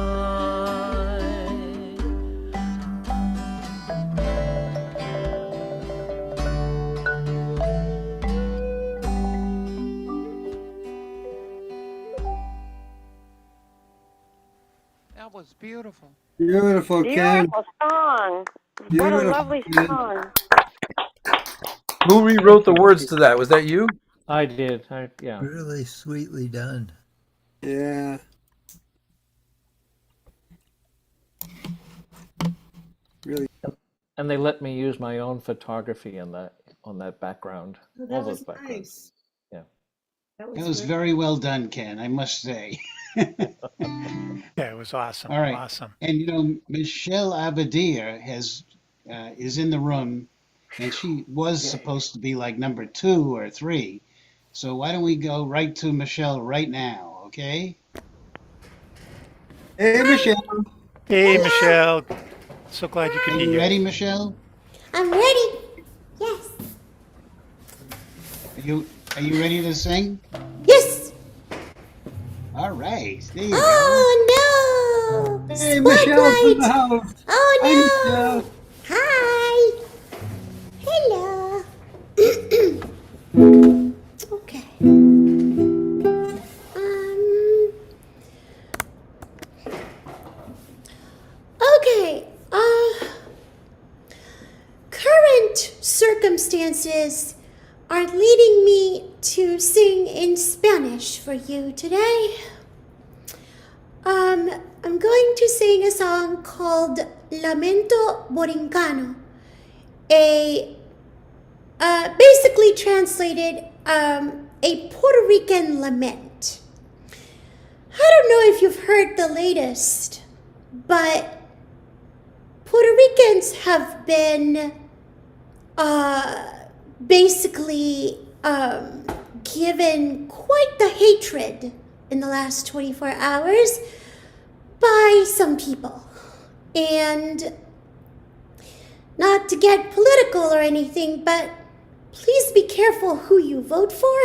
That was beautiful. Beautiful, Ken. Beautiful song. What a Beautiful, lovely Ken. song. Who rewrote the words to that? Was that you? I did. Yeah. Really sweetly done. Yeah. Really. And they let me use my own photography in that on that background. Oh, all that those was backgrounds. nice. Yeah. That was very well done, Ken, I must say. Yeah, it was awesome. All right. Awesome. And you know, Michelle Abadir is in the room, and she was supposed to be like number 2 or 3. So why don't we go right to Michelle right now, okay? Hey, Michelle. Hey, Michelle. So glad you could Are be you here. ready, Michelle? I'm ready. Yes. Are you ready to sing? Yes. All right. There you go. Oh no. Hey, Michelle's in the Spotlight. house. Oh Hi, no. Michelle. Hi. Hello. Okay. are leading me to sing in Spanish for you today. I'm going to sing a song called Lamento Borincano, basically translated, a Puerto Rican lament. I don't know if you've heard the latest, but Puerto Ricans have been basically given quite the hatred in the last 24 hours by some people. And not to get political or anything, but please be careful who you vote for.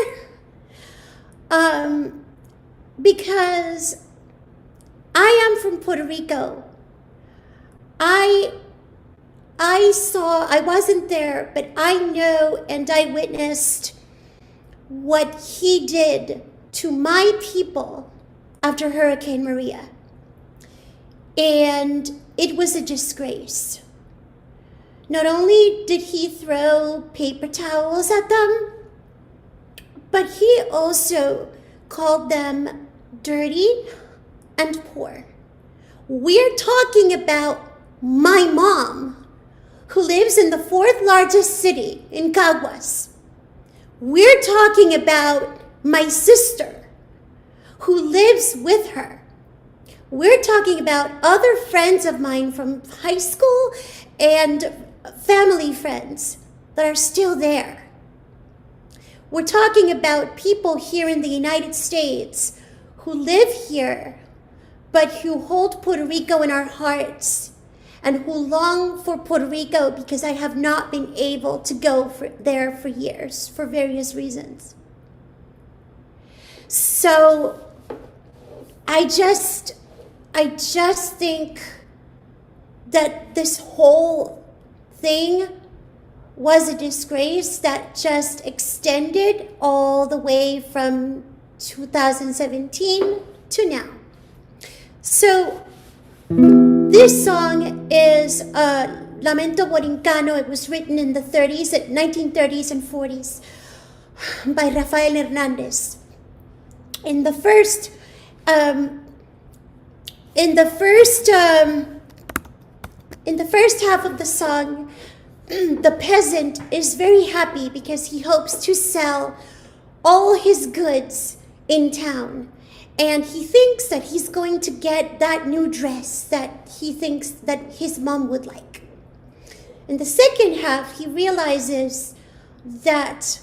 Because I am from Puerto Rico. I wasn't there, but I know and I witnessed what he did to my people after Hurricane Maria. And it was a disgrace. Not only did he throw paper towels at them, but he also called them dirty and poor. We're talking about my mom, who lives in the 4th largest city in Caguas. We're talking about my sister, who lives with her. We're talking about other friends of mine from high school and family friends that are still there. We're talking about people here in the United States who live here, but who hold Puerto Rico in our hearts and who long for Puerto Rico because I have not been able to go there for years for various reasons. So I just think that this whole thing was a disgrace that just extended all the way from 2017 to now. So this song is Lamento Borincano. It was written in the 1930s and 40s by Rafael Hernandez. In the first half of the song, the peasant is very happy because he hopes to sell all his goods in town. And he thinks that he's going to get that new dress that he thinks that his mom would like. In the second half, he realizes that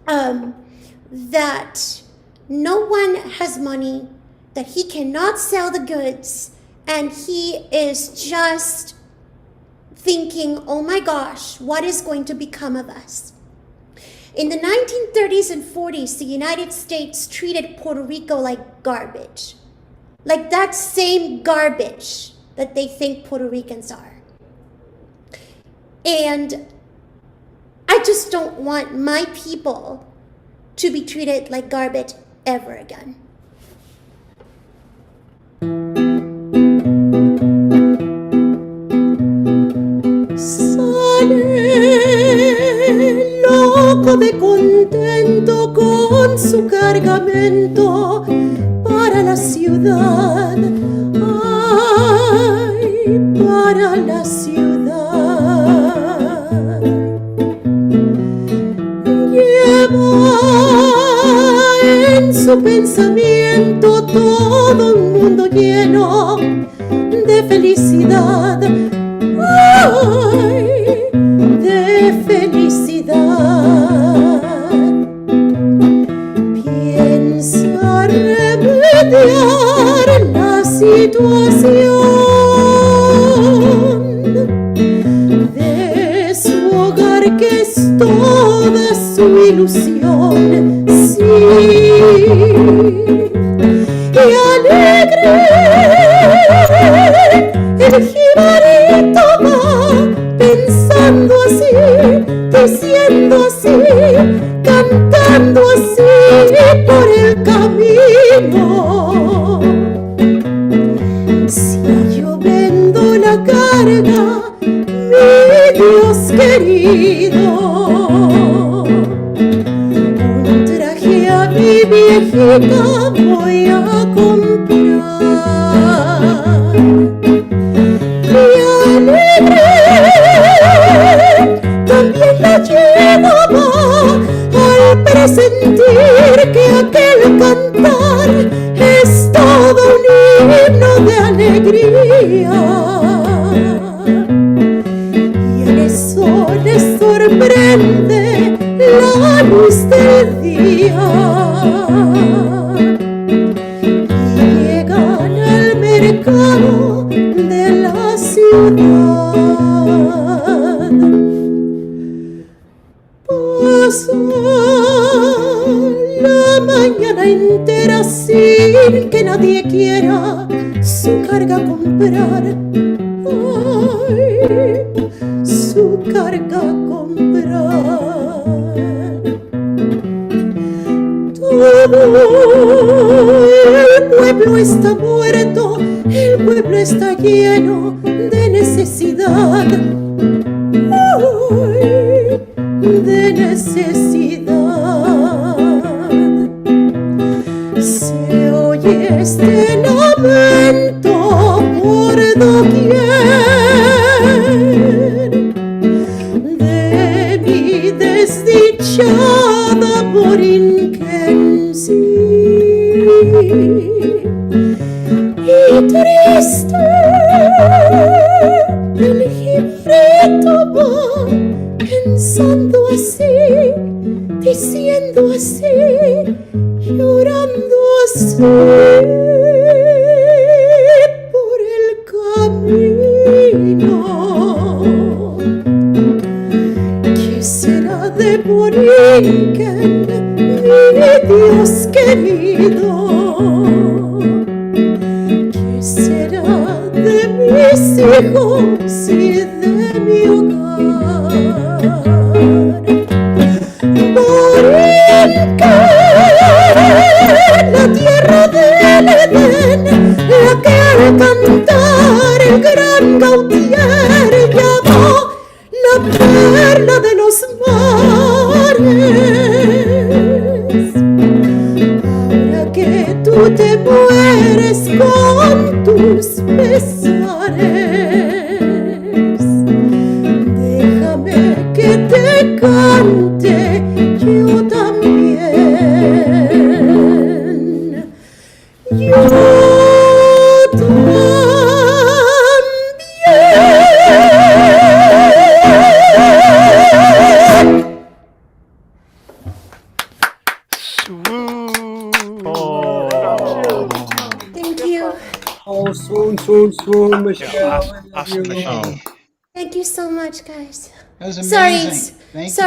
that no one has money, that he cannot sell the goods, and he is just thinking, oh my gosh, what is going to become of us? In the 1930s and 40s, the United States treated Puerto Rico like garbage. Like that same garbage that they think Puerto Ricans are. And I just don't want my people to be treated like garbage ever again. Loco de contento con su cargamento para la ciudad, ay, para la ciudad. Lleva en su pensamiento todo un mundo lleno de felicidad, ay, de felicidad. Piensa remediar la situación de su hogar, que es toda su ilusión, sí, y alegre el jibarito va pensando así, diciendo así, cantando así por el camino. Si yo vendo la carga, mi Dios querido, música voy a comprar. Y alegre también la llevaba al presentir que aquel cantar es todo un himno de alegría. Y en eso les sorprende la luz del día. Y llegan al mercado de la ciudad. Pasa la mañana entera sin que nadie quiera su carga comprar. Ay, su carga comprar. Todo el pueblo está muerto, el pueblo está lleno de necesidad. Ay, de necesidad. Se oye este lamento por doquier de mi desdichada borinquense. Y triste el jibarito va pensando así, diciendo así, llorando así por el camino. ¿Qué será de Borinquen, mi Dios querido? ¿Qué será de mis hijos y de mi hogar? Borinquen, la tierra del Edén, la que al cantar el gran Gautier llamó la perla de los mares. Ahora que tú te mueres con tus pesares, déjame que te cante yo también. Yo también. Thank you. Oh, swoon, Michelle. Awesome, Michelle. Thank you so much, guys. That was amazing. Thank you so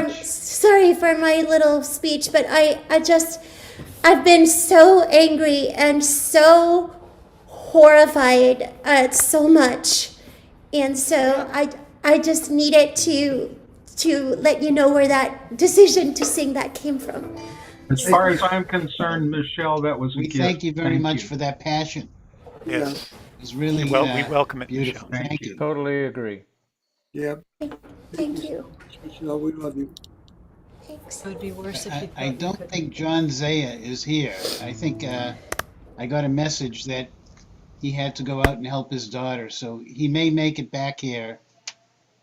much. Sorry for my little speech, but I've been so angry and so horrified at so much, and so I just needed to let you know where that decision to sing that came from. As far as I'm concerned, Michelle, that was a We gift. thank you very much for that passion. Yes. It's really we welcome it, beautiful. Michelle. Thank you. Totally agree. Yeah. Thank you. Michelle, we love you. Thanks. It would be worse if you I don't think John Zaya is here. I think I got a message that he had to go out and help his daughter, so he may make it back here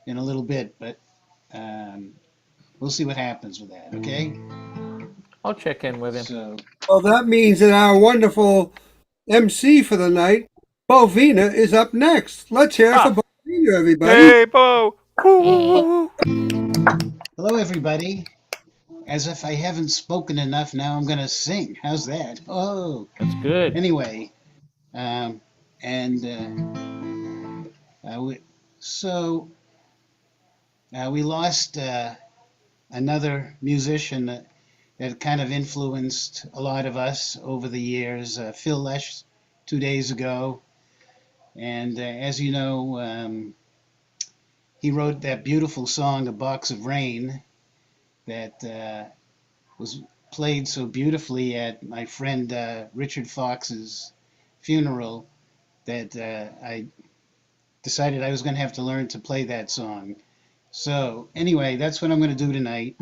in a little bit, but we'll see what happens with that, okay? I'll check in with him. So, Well, that means that our wonderful MC for the night, Bovina, is up next. Let's hear it for Bovina, everybody. Hey, Bo! hello, everybody. As if I haven't spoken enough, now I'm going to sing. How's that? Oh, that's good. Anyway, we lost another musician that kind of influenced a lot of us over the years, Phil Lesh, 2 days ago. And as you know, he wrote that beautiful song, A Box of Rain, that was played so beautifully at my friend Richard Fox's funeral that I decided I was going to have to learn to play that song. So anyway, that's what I'm going to do tonight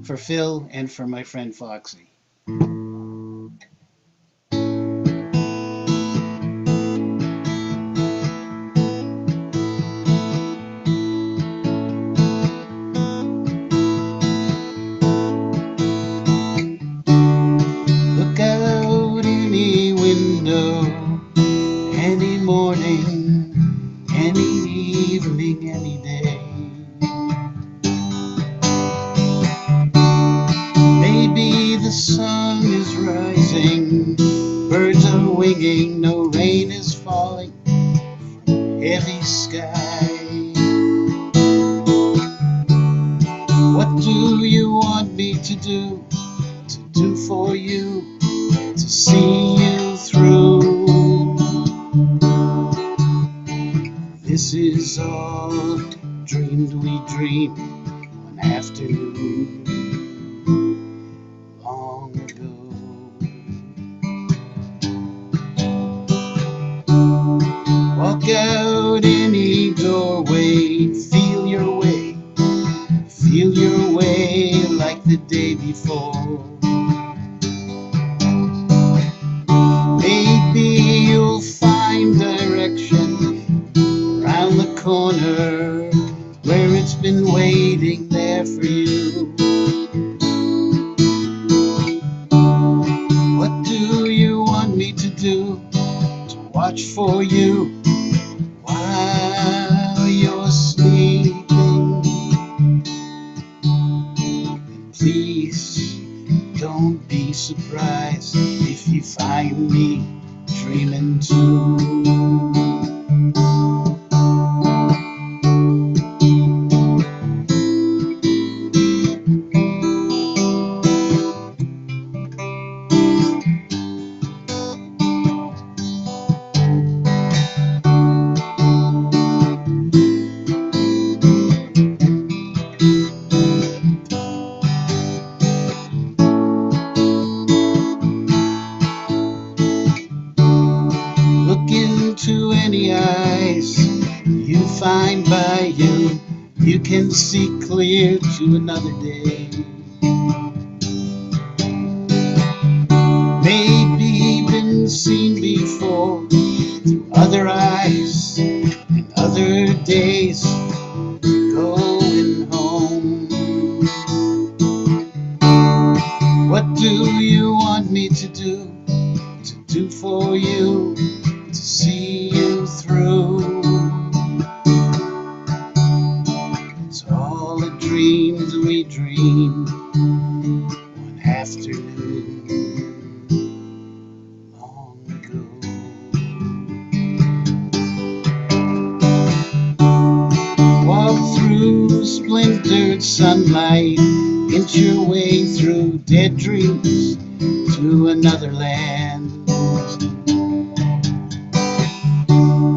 for Phil and for my friend Foxy. sun is rising, birds are winging, no rain is falling from heavy sky. What do you want me to do for you, to see you through? This is all dreamed we dreamed one afternoon long ago. Walk out any doorway, feel your way like the day before. Maybe you'll find direction around the corner where it's been waiting there for you. What do you want me to do? To watch for you while you're sleeping? And please don't be surprised if you find me dreaming too. Look into any eyes you find by you, you can see clear to another day. Maybe been seen before through other eyes and other days. Going home. What do you want me to do for you, to see you through? It's all the dreams we dreamed one afternoon long ago. Walk through splintered sunlight, inch your way through dead dreams to another land.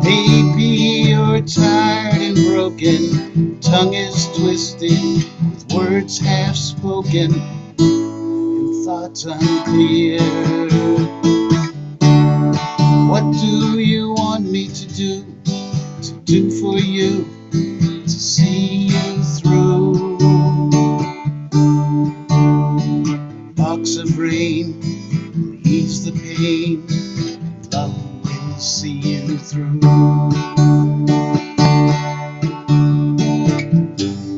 Maybe you're tired and broken, tongue is twisted with words half spoken and thoughts unclear. What do you want me to do for you, to see you through? Box of rain will ease the pain, love will see you through.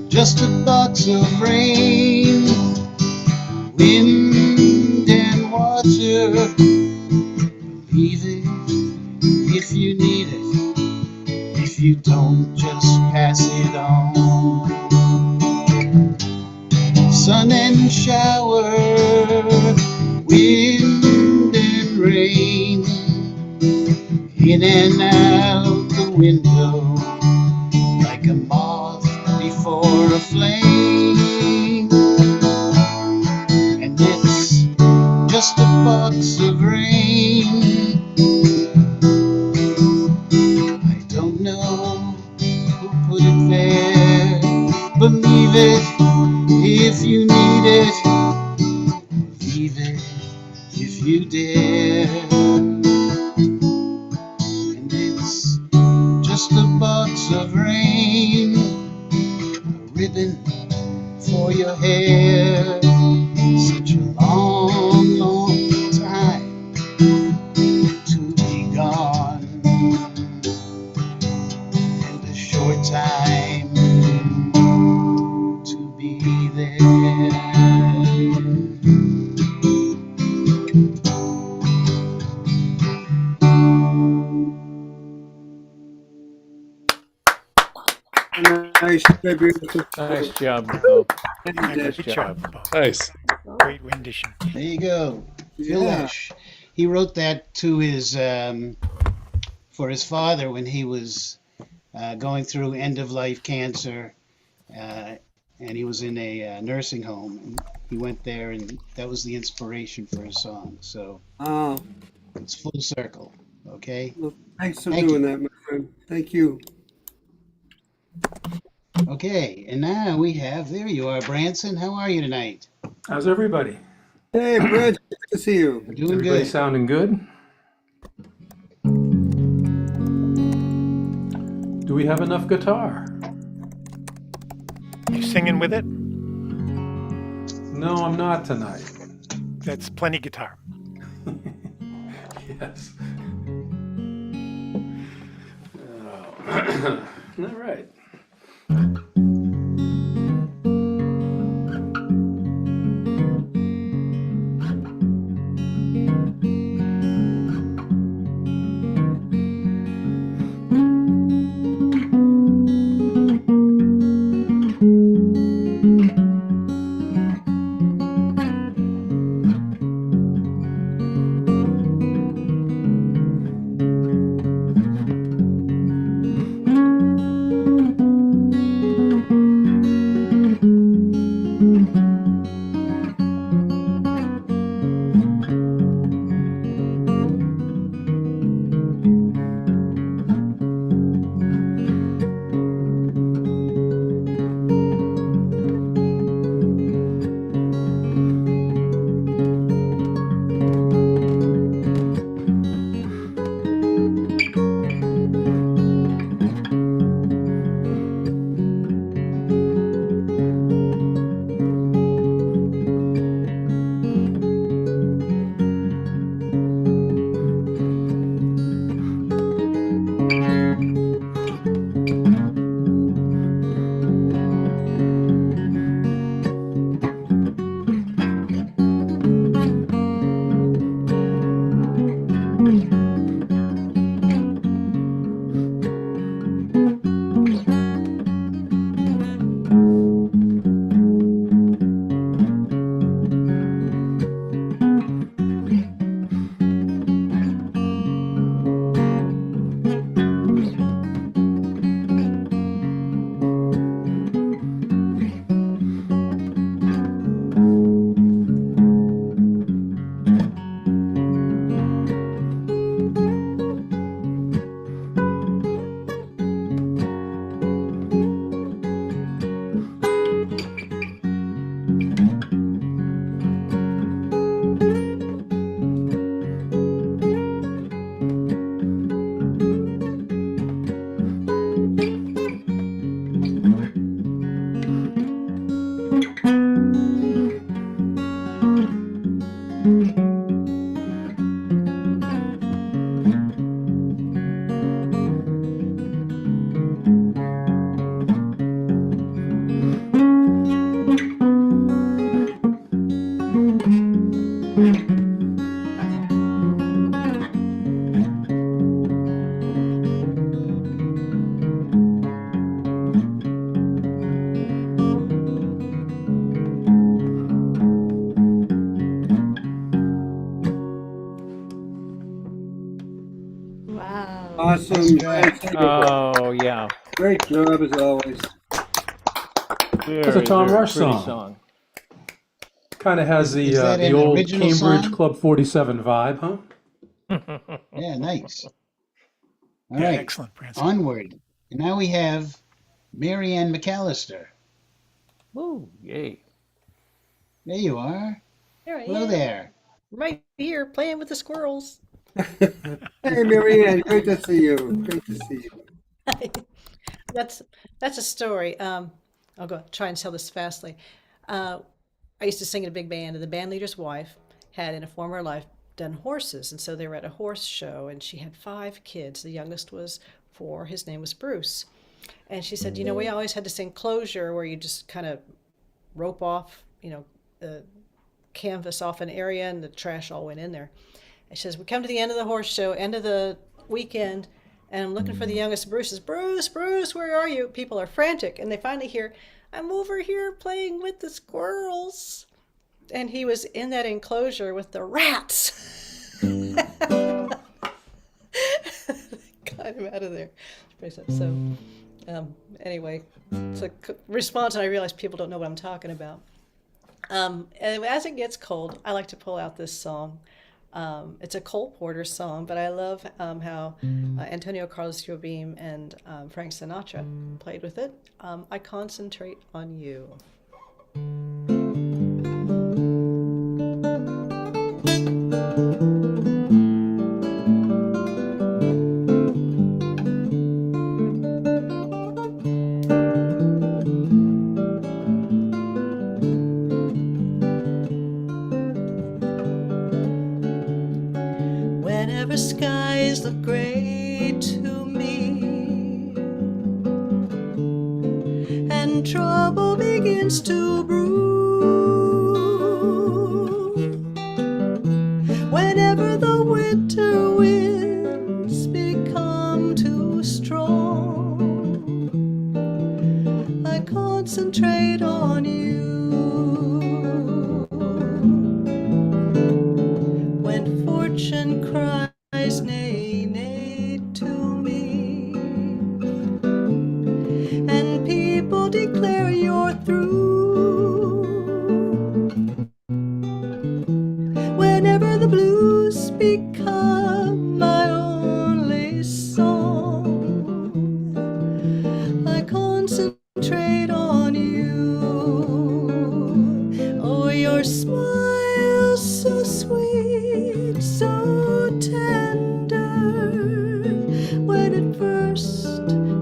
Just a box of rain, wind and water. Believe it if you need it, if you don't, just pass it on. Sun and shower, wind and rain, in and out the window, like a moth before a flame. And it's just a box of rain. I don't know who put it there. Believe it if you need it. Believe it if you dare. And it's just a box of rain, a ribbon for your hair. Such a long, long time to be gone, and a short time to be there. Nice, very beautiful. Nice job, Bo. And, Good job, Bo. Nice. Great rendition. There you go. Phil Yeah. Lesh. He wrote that to his for his father when he was going through end of life cancer, and he was in a nursing home. And he went there, and that was the inspiration for his song. So it's full circle. Okay. Well, thanks for Thank doing you. that, my friend. Thank you. Okay, and now we have, there you are, Branson. How are you tonight? How's everybody? Hey, Brad, good to see you. We're doing Everybody good. sounding good? Do we have enough guitar? You singing with it? No, I'm not tonight. That's plenty guitar. Yes. Oh. All right. Wow. Awesome. Nice Thanks. Oh, yeah. Great job as always. That's a Tom Very Rush pretty song. Kind of has Is that the an old original Cambridge song? Club 47 vibe, huh? Yeah, nice. All Yeah, right, excellent, Branson. onward. And now we have Mary Ann McAllister. Woo, yay. There you are. Here I Hello am. there. Right here playing with the squirrels. Hey, Marianne, great to see you. Great to see you. That's a story. I'll go try and tell this fastly. I used to sing in a big band, and the band leader's wife had, in a former life, done horses, and so they were at a horse show, and she had 5 kids. The youngest was 4. His name was Bruce, and she said, we always had to sing closure, where you just kind of rope off, the canvas off an area, and the trash all went in there. And she says, we come to the end of the horse show, end of the weekend, and I'm looking for the youngest. Bruce says, Bruce, where are you? People are frantic, and they finally hear, I'm over here playing with the squirrels. and he was in that enclosure with the rats. Got him out of there. So, anyway, it's a response, and I realize people don't know what I'm talking about. And as it gets cold, I like to pull out this song. It's a Cole Porter song, but I love how Antonio Carlos Jobim and Frank Sinatra played with it. I Concentrate on You. Whenever skies look gray to me and trouble begins to brew, whenever the winter winds become too strong, I concentrate on you. When fortune cries nay, nay to me, and people declare you're through, whenever the blues become my only song, I concentrate on you. Oh, your smile so sweet, so tender, when at first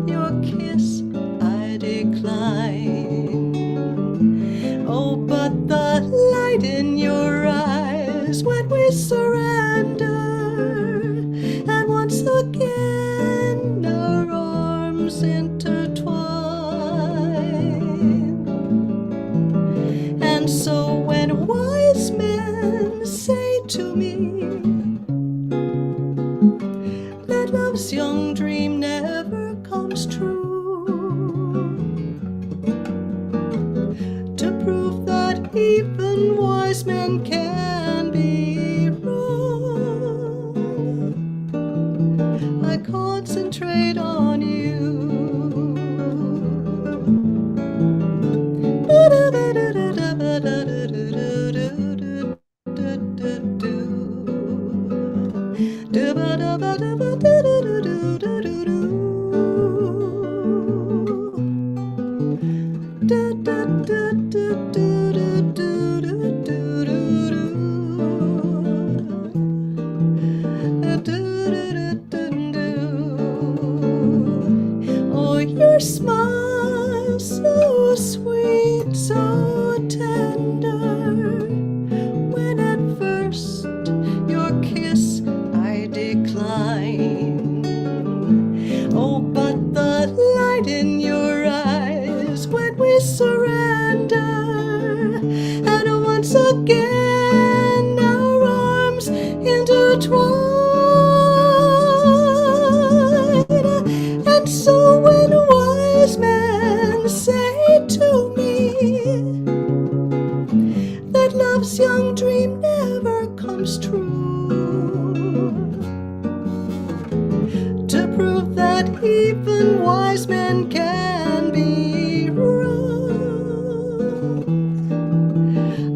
your kiss I decline. Oh, but the light in your eyes when we surrender, and once again our arms intertwine. And so when wise men say to me that love's young dream never comes true, to prove that even wise men can be wrong, I concentrate on you. Oh, your smile so sweet, so tender, when at first your kiss I decline. Oh, but the light in your eyes when we surrender, and once again our arms intertwine. And so when wise men say to me that love's young dream never comes true, to prove that even wise men can be wrong,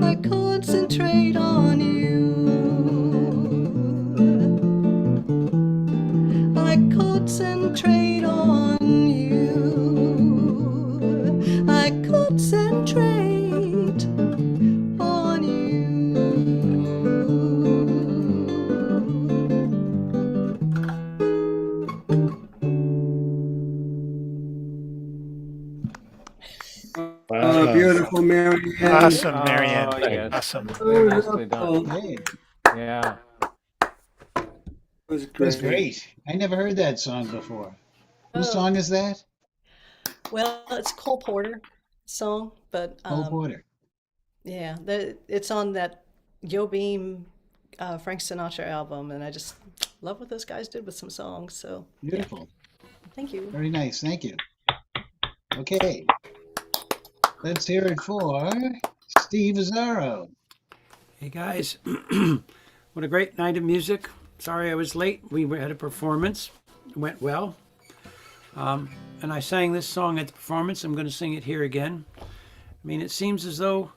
I concentrate on you. I concentrate on you. I concentrate on you. Beautiful, Marianne. Awesome, Marianne. Oh, yes. Awesome. Very nicely done. Hey, Yeah. It was that's great. great. I never heard that song before. Whose Oh. song is that? Well, it's Cole Porter song, but Cole Porter. yeah, it's on that Jobim Frank Sinatra album, and I just love what those guys did with some songs. So Beautiful. thank you. Very nice. Thank you. Okay. Let's hear it for Steve Azzaro. Hey guys, what a great night of music. Sorry I was late. We had a performance. It went well. And I sang this song at the performance. I'm going to sing it here again. I mean, it seems as though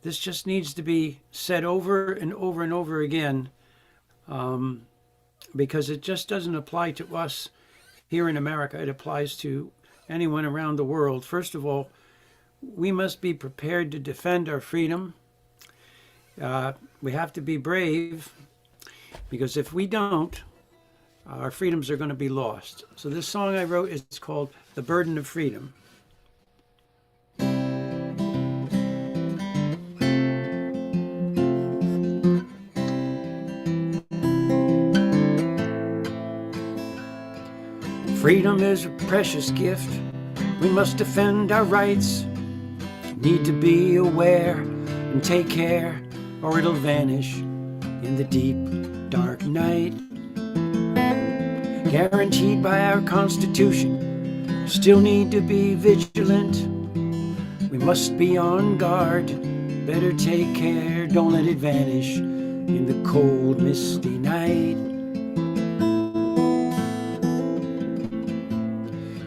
this just needs to be said over and over and over again, because it just doesn't apply to us here in America. It applies to anyone around the world. First of all, we must be prepared to defend our freedom. We have to be brave, because if we don't, our freedoms are going to be lost. So this song I wrote is called The Burden of Freedom. Freedom is a precious gift. We must defend our rights. Need to be aware and take care, or it'll vanish in the deep, dark night. Guaranteed by our Constitution, still need to be vigilant. We must be on guard, better take care, don't let it vanish in the cold, misty night.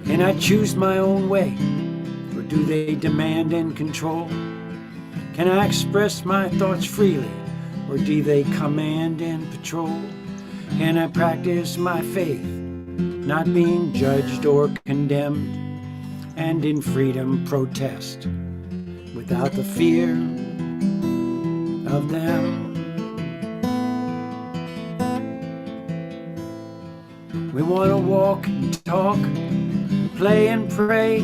Can I choose my own way, or do they demand and control? Can I express my thoughts freely, or do they command and patrol? Can I practice my faith, not being judged or condemned, and in freedom protest without the fear of them? We want to walk and talk, play and pray,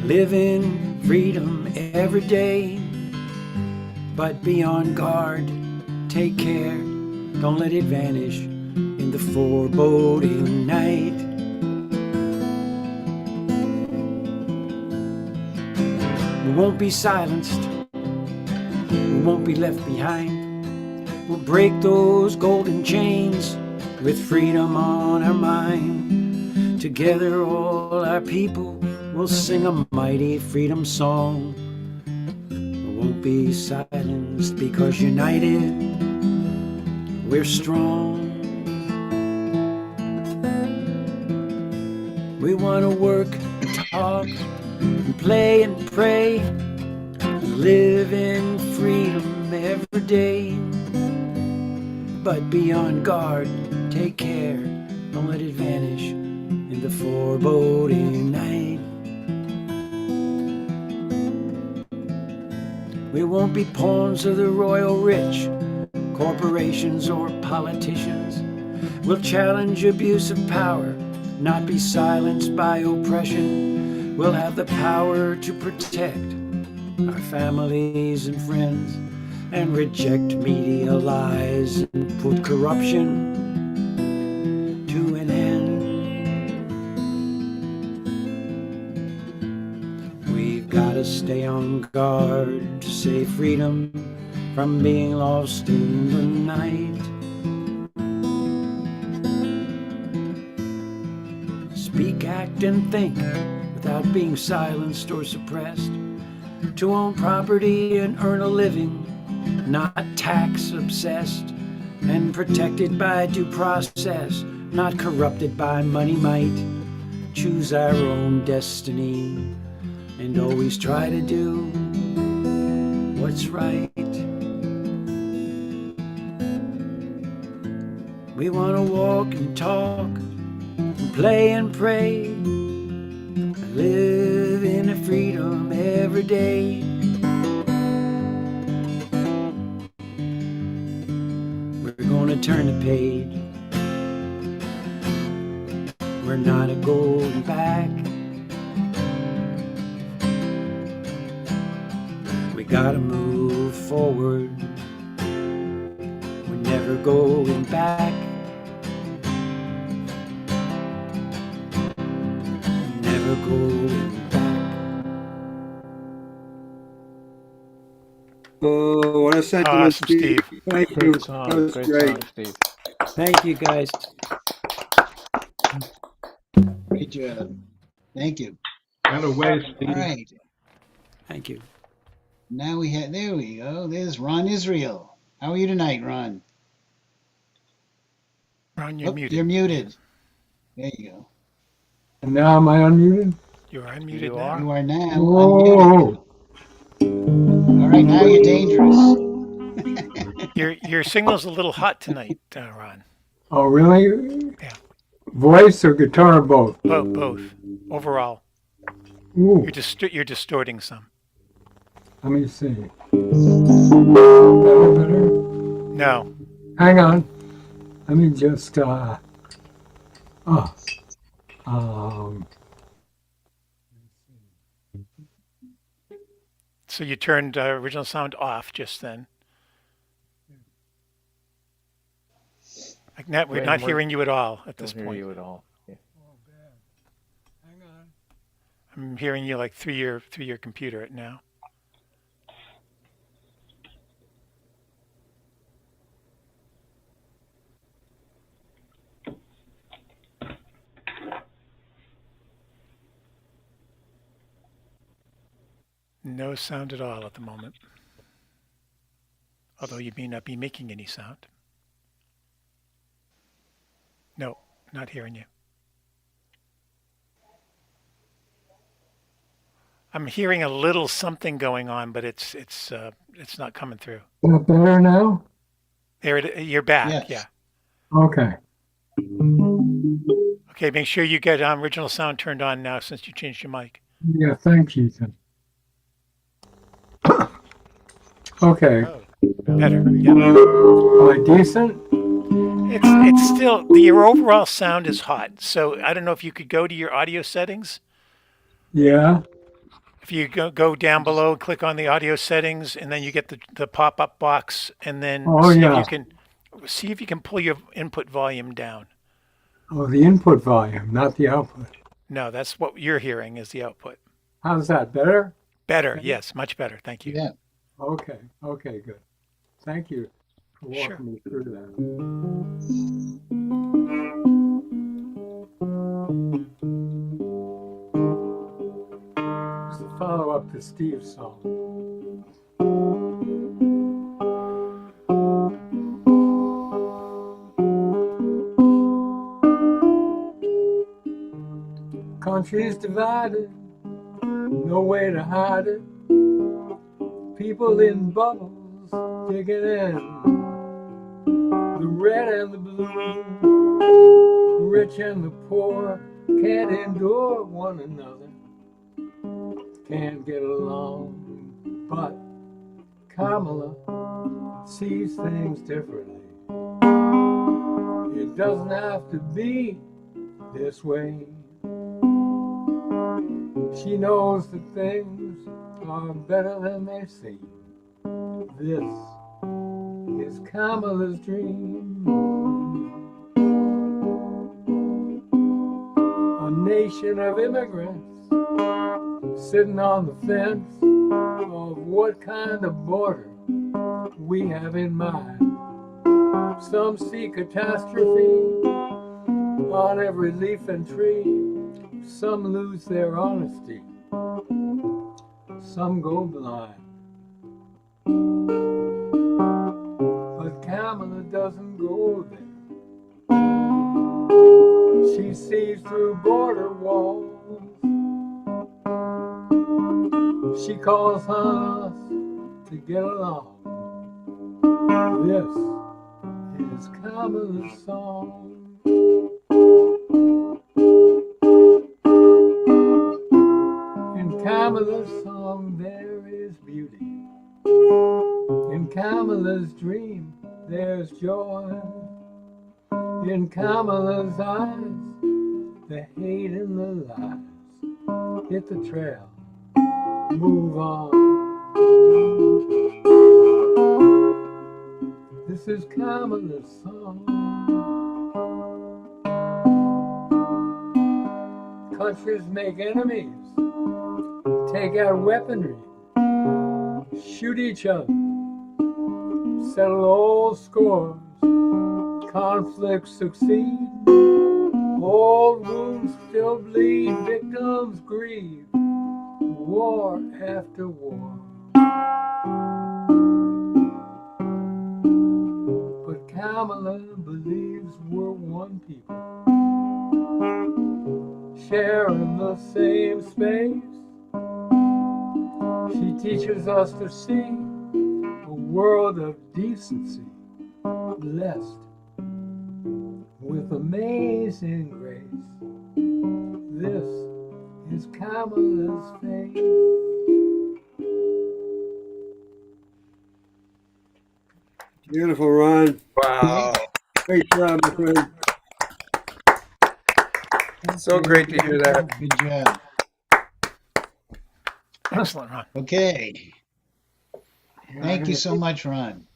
live in freedom every day, but be on guard, take care, don't let it vanish in the foreboding night. We won't be silenced, we won't be left behind. We'll break those golden chains with freedom on our mind. Together all our people will sing a mighty freedom song. We won't be silenced, because united we're strong. We want to work and talk and play and pray and live in freedom every day, but be on guard, take care, don't let it vanish in the foreboding night. We won't be pawns of the royal rich, corporations or politicians. We'll challenge abuse of power, not be silenced by oppression. We'll have the power to protect our families and friends, and reject media lies and put corruption to an end. We've got to stay on guard to save freedom from being lost in the night. Speak, act, and think without being silenced or suppressed. To own property and earn a living, not tax obsessed, and protected by due process, not corrupted by money might. Choose our own destiny and always try to do what's right. We want to walk and talk and play and pray and live in a freedom every day. We're gonna turn the page. We're not a going back. We gotta move forward. We're never going back. Never going back. Oh, what a sentiment, Awesome, Steve. Steve. Thank you. Great song, That was great great. song, Steve. Thank you, guys. Great job. Thank you. Got a ways, Steve. All right. Thank you. Now there we go. There's Ron Israel. How are you tonight, Ron? Ron, you're muted. You're muted. There you go. And now am I unmuted? You're unmuted now. You are now Whoa. unmuted. All right, now you're dangerous. Your signal's a little hot tonight, Ron. Oh, really? Yeah. Voice or guitar, both? Both. Overall. Ooh. You're distorting some. Let me see. Better? No. Hang on. Let me just, So you turned original sound off just then. We're not hearing you at all at this point. Don't hear you at all. Yeah. Hang on. I'm hearing you like through your computer now. No sound at all at the moment. Although you may not be making any sound. No, not hearing you. I'm hearing a little something going on, but it's not coming through. Is that better now? You're back. Yes. Yeah. Okay. Okay. Make sure you get original sound turned on now since you changed your mic. Yeah, thanks, Ethan. Okay. Better. Yeah. Am I decent? It's still your overall sound is hot. So I don't know if you could go to your audio settings. Yeah. If you go down below, click on the audio settings, and then you get the pop-up box, and then see if you can pull your input volume down. Oh, the input volume, not the output. No, that's what you're hearing is the output. How's that? Better? Better, yes, much better. Thank you. Yeah. Okay, good. Thank you for walking me through that. It's a follow-up to Steve's song. Country's divided, no way to hide it. People in bubbles digging in. The red and the blue, the rich and the poor can't endure one another, can't get along. But Kamala sees things differently. It doesn't have to be this way. She knows that things are better than they seem. This is Kamala's dream. A nation of immigrants sitting on the fence of what kind of border we have in mind. Some see catastrophe on every leaf and tree. Some lose their honesty. Some go blind. But Kamala doesn't go there. She sees through border walls. She calls on us to get along. This is Kamala's song. In Kamala's song there is beauty. In Kamala's dream there's joy. In Kamala's eyes the hate and the lies. Hit the trail, move on. This is Kamala's song. Countries make enemies, take out weaponry, shoot each other, settle old scores. Conflicts succeed, old wounds still bleed, victims grieve, war after war. Kamala believes we're one people, sharing the same space. She teaches us to see a world of decency, blessed with amazing grace. This is Kamala's faith. Beautiful, Ron. Wow. Great job, my friend. So great to hear that. Good job. Excellent, Ron. Okay. Thank you so much, Ron.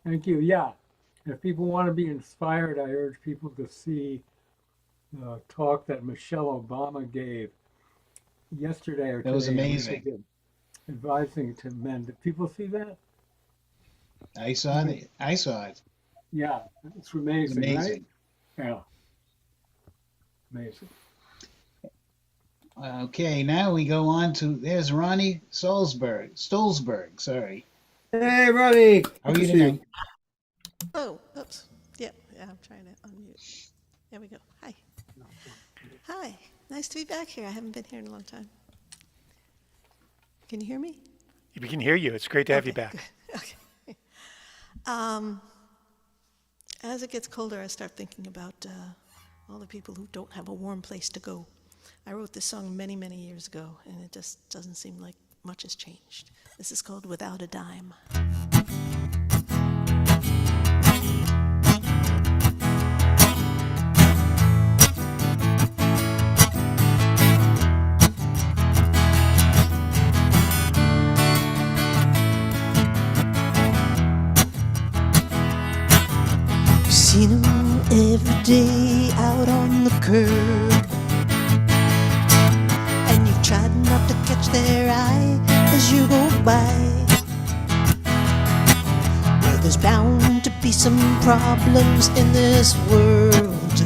Thank you. Yeah. If people want to be inspired, I urge people to see the talk that Michelle Obama gave yesterday or today. That was amazing. Advising to men. Did people see that? I saw it. Yeah, it's amazing, Amazing. right? Yeah. Amazing. Okay, now we go on to, there's Ronnie Stolzberg, sorry. Hey, Ronnie. How are you tonight? Oh, oops. Yeah, I'm trying to unmute. There we go. Hi. Hi. Nice to be back here. I haven't been here in a long time. Can you hear me? We can hear you. It's great to have you back. Good. Okay. As it gets colder, I start thinking about all the people who don't have a warm place to go. I wrote this song many, many years ago, and it just doesn't seem like much has changed. This is called Without a Dime. Seen them every day out on the curb, and you've tried not to catch their eye as you go by. Well, there's bound to be some problems in this world,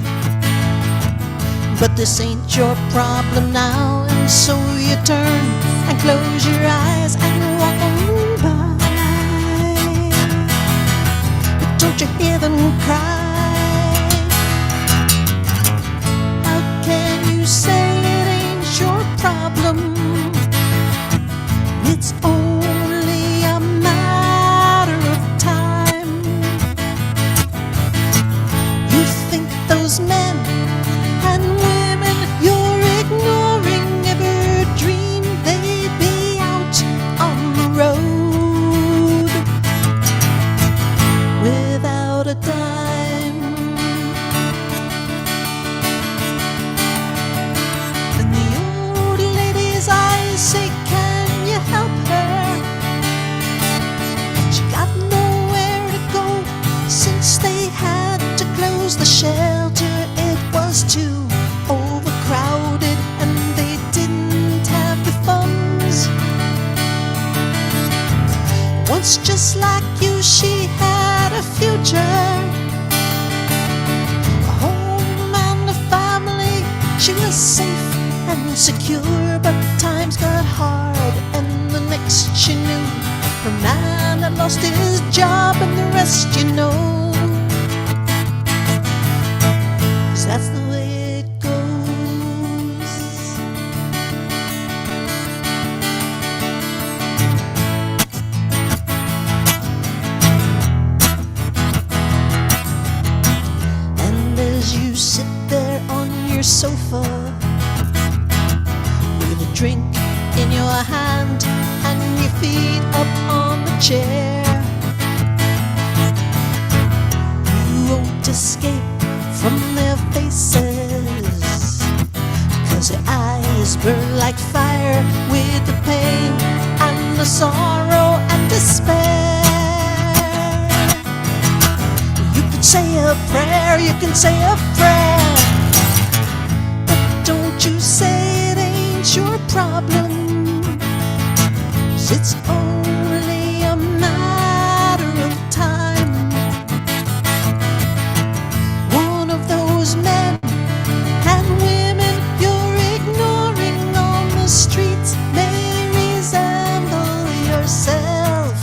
but this ain't your problem now, and so you turn and close your eyes and walk on by. But don't you hear them cry? Say it ain't your problem. It's only a matter of time. You think those men and women you're ignoring ever dreamed they'd be out on the road without a dime. Say, can you help her? She got nowhere to go since they had to close the shelter. It was too overcrowded and they didn't have the funds. Once, just like you, she had a future, a home and a family. She was safe and secure, but times got hard, and the next she knew, her man had lost his job, and the rest you know, 'cause that's the way it goes. And as you sit there on your sofa, drink in your hand and your feet up on the chair, you won't escape from their faces, 'cause their eyes burn like fire with the pain and the sorrow and despair. You can say a prayer, you can say a prayer, but don't you say it ain't your problem. 'Cause it's only a matter of time. One of those men and women you're ignoring on the streets may resemble yourself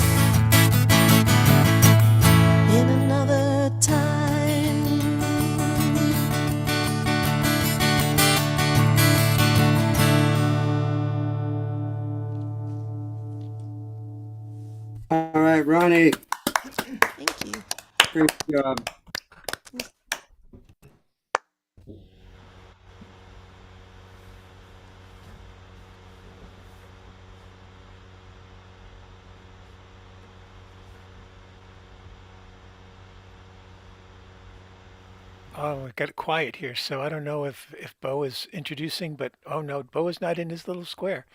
in another time. All right, Ronnie. Thank you. Great job. Oh, it got quiet here, so I don't know if Bo is introducing, but oh no, Bo is not in his little square.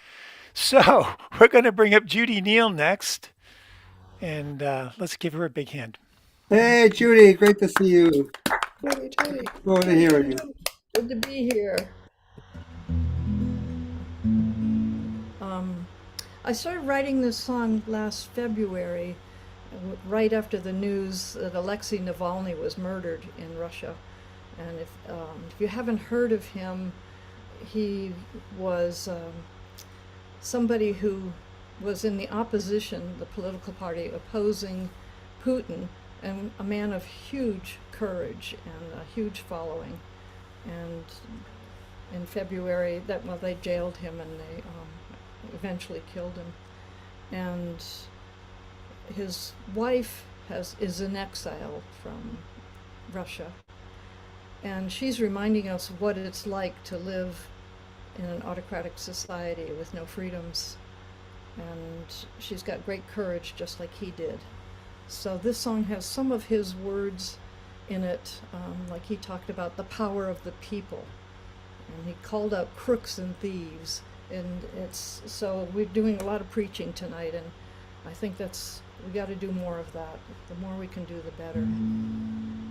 So we're going to bring up Judy Neal next, and let's give her a big hand. Hey, Judy, great to see you. Judy. Forward to hearing you. Good to be here. I started writing this song last February, right after the news that Alexei Navalny was murdered in Russia. And if you haven't heard of him, he was somebody who was in the opposition, the political party opposing Putin, and a man of huge courage and a huge following. And in February, they jailed him and they eventually killed him. And his wife is in exile from Russia. And she's reminding us what it's like to live in an autocratic society with no freedoms. And she's got great courage, just like he did. So this song has some of his words in it, like he talked about the power of the people. And he called out crooks and thieves. And so we're doing a lot of preaching tonight, and I think we got to do more of that. The more we can do, the better.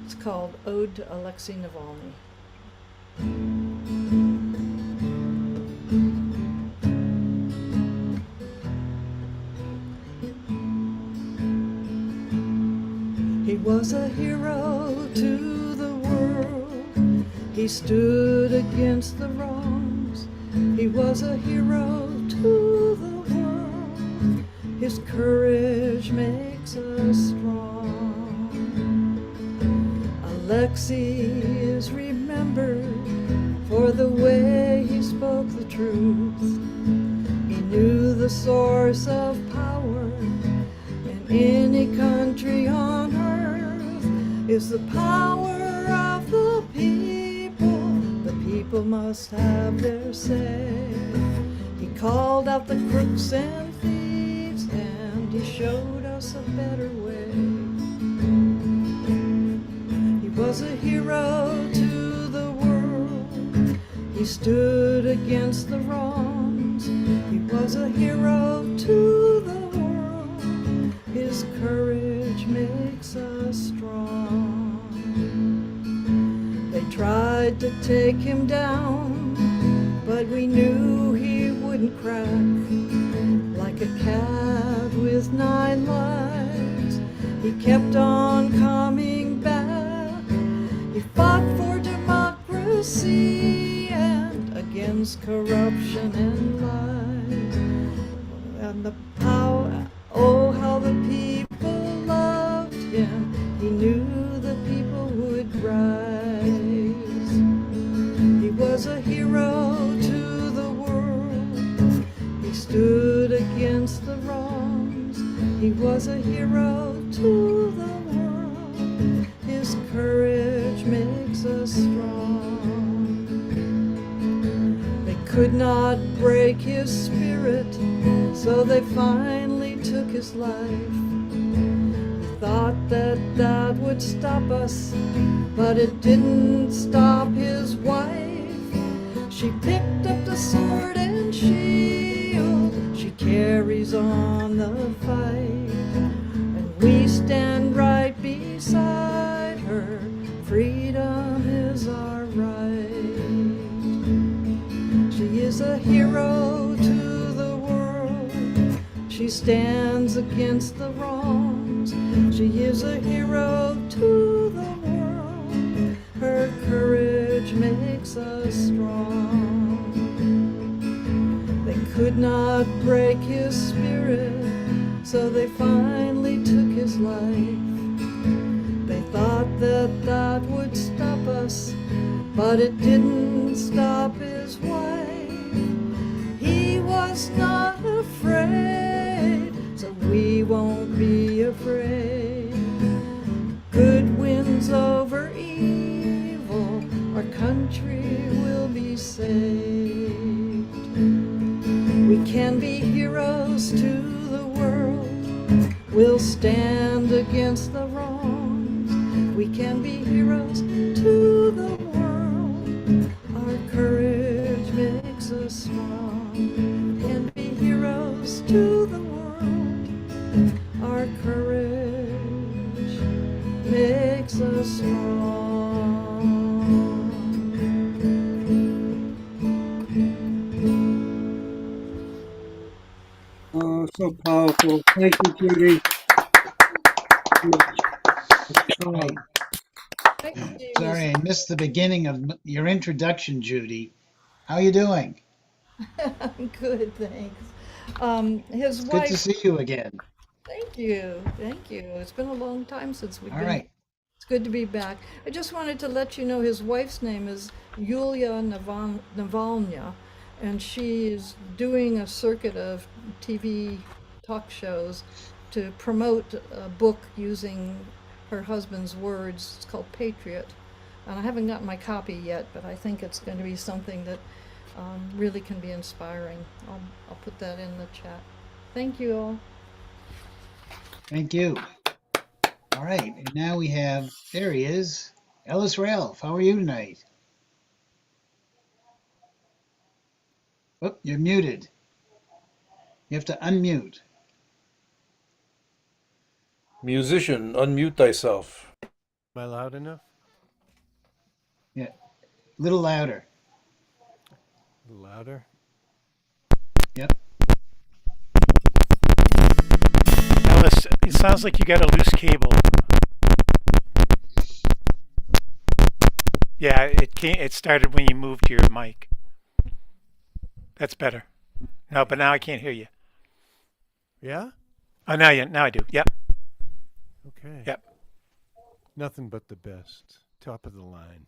It's called Ode to Alexei Navalny. He was a hero to the world. He stood against the wrongs. He was a hero to the world. His courage makes us strong. Alexei is remembered for the way he spoke the truth. He knew the source of power in any country on earth is the power of the people. The people must have their say. He called out the crooks and thieves, and he showed us a better way. He was a hero to the world. He stood against the wrongs. He was a hero to the world. His courage makes us strong. They tried to take him down, but we knew he wouldn't crack. Like a cat with 9 lives, he kept on coming back. He fought for democracy and against corruption and lies. And the power, oh, how the people loved him. He knew the people would rise. He was a hero to the world. He stood against the wrongs. He was a hero to the world. His courage makes us strong. They could not break his spirit, so they finally took his life. Thought that would stop us, but it didn't stop his wife. She picked up the sword and shield. She carries on the fight, and we stand right beside her. Freedom is our right. She is a hero to the world. She stands against the wrongs. She is a hero to the world. Her courage makes us strong. They could not break his spirit, so they finally took his life. They thought that would stop us, but it didn't stop his wife. He was not afraid, so we won't be afraid. Good wins over evil, our country will be saved. We can be heroes to the world, we'll stand against the wrongs. We can be heroes to the world, our courage makes us strong. We can be heroes to the world, our courage makes us strong. Oh, so powerful. Thank you, Judy. Right. Sorry, I missed the beginning of your introduction, Judy. How are you doing? Good, thanks. His It's wife. good to see you again. Thank you, thank you. It's been a long time since we've All been. right. It's good to be back. I just wanted to let you know his wife's name is Yulia Navalnya, and she is doing a circuit of TV talk shows to promote a book using her husband's words. It's called Patriot. And I haven't gotten my copy yet, but I think it's going to be something that really can be inspiring. I'll put that in the chat. Thank you all. Thank you. All right, and now we have, there he is, Ellis Ralph. How are you tonight? Oh, you're muted. You have to unmute. Musician, unmute thyself. Am I loud enough? Yeah, a little louder. A little louder? Yep. Ellis, it sounds like you got a loose cable. Yeah, it started when you moved your mic. That's better. No, but now I can't hear you. Yeah? Oh, now I do. Yep. Okay. Yep. Nothing but the best. Top of the line.